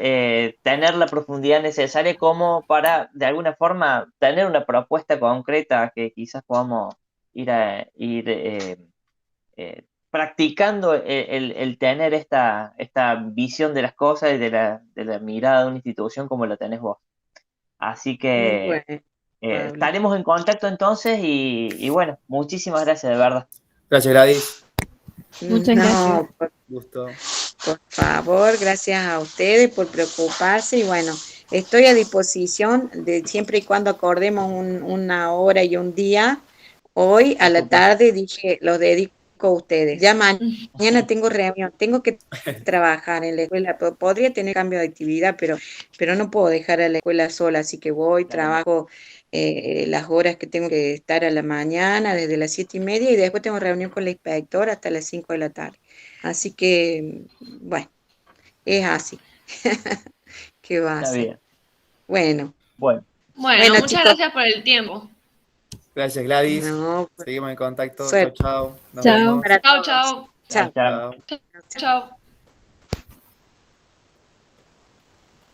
tener la profundidad necesaria como para, de alguna forma, tener una propuesta concreta que quizás podamos ir practicando el tener esta visión de las cosas y de la mirada de una institución como la tenés vos. Así que bueno, Pablo. estaremos en contacto entonces y bueno, muchísimas gracias de verdad. Gracias, Gladys. Muchas gracias. No, Gusto. por favor, gracias a ustedes por preocuparse y bueno, estoy a disposición de siempre y cuando acordemos una hora y un día. Hoy a la tarde dije, los dedico a ustedes. Ya mañana tengo reunión, tengo que trabajar en la escuela. Podría tener cambio de actividad, pero no puedo dejar a la escuela sola, así que voy, trabajo las horas que tengo que estar a la mañana, desde las 7:30, y después tengo reunión con la inspectora hasta las 5 de la tarde. Así que, bueno, es así. ¿Qué va a Está ser? bien. Bueno, Bueno, Bueno, muchas chicos, gracias por el tiempo. Gracias, Gladys. no, Seguimos en contacto. Chao, suerte chao. Nos Chao. vemos. para Chao, todos. chao. chao, Chao. chao. Chao. Chao.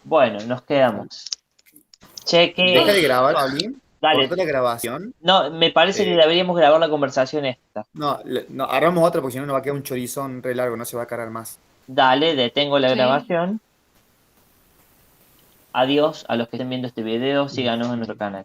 Bueno, nos quedamos. Cheque. Deja de grabar, Paulín. Dale. Corta la grabación. No, me parece que deberíamos grabar la conversación esta. No, no, agarramos otra porque si no nos va a quedar un chorizón re largo, no se va a cargar más. Dale, detengo la Sí. grabación. Adiós a los que estén viendo este video, síganos en nuestro canal.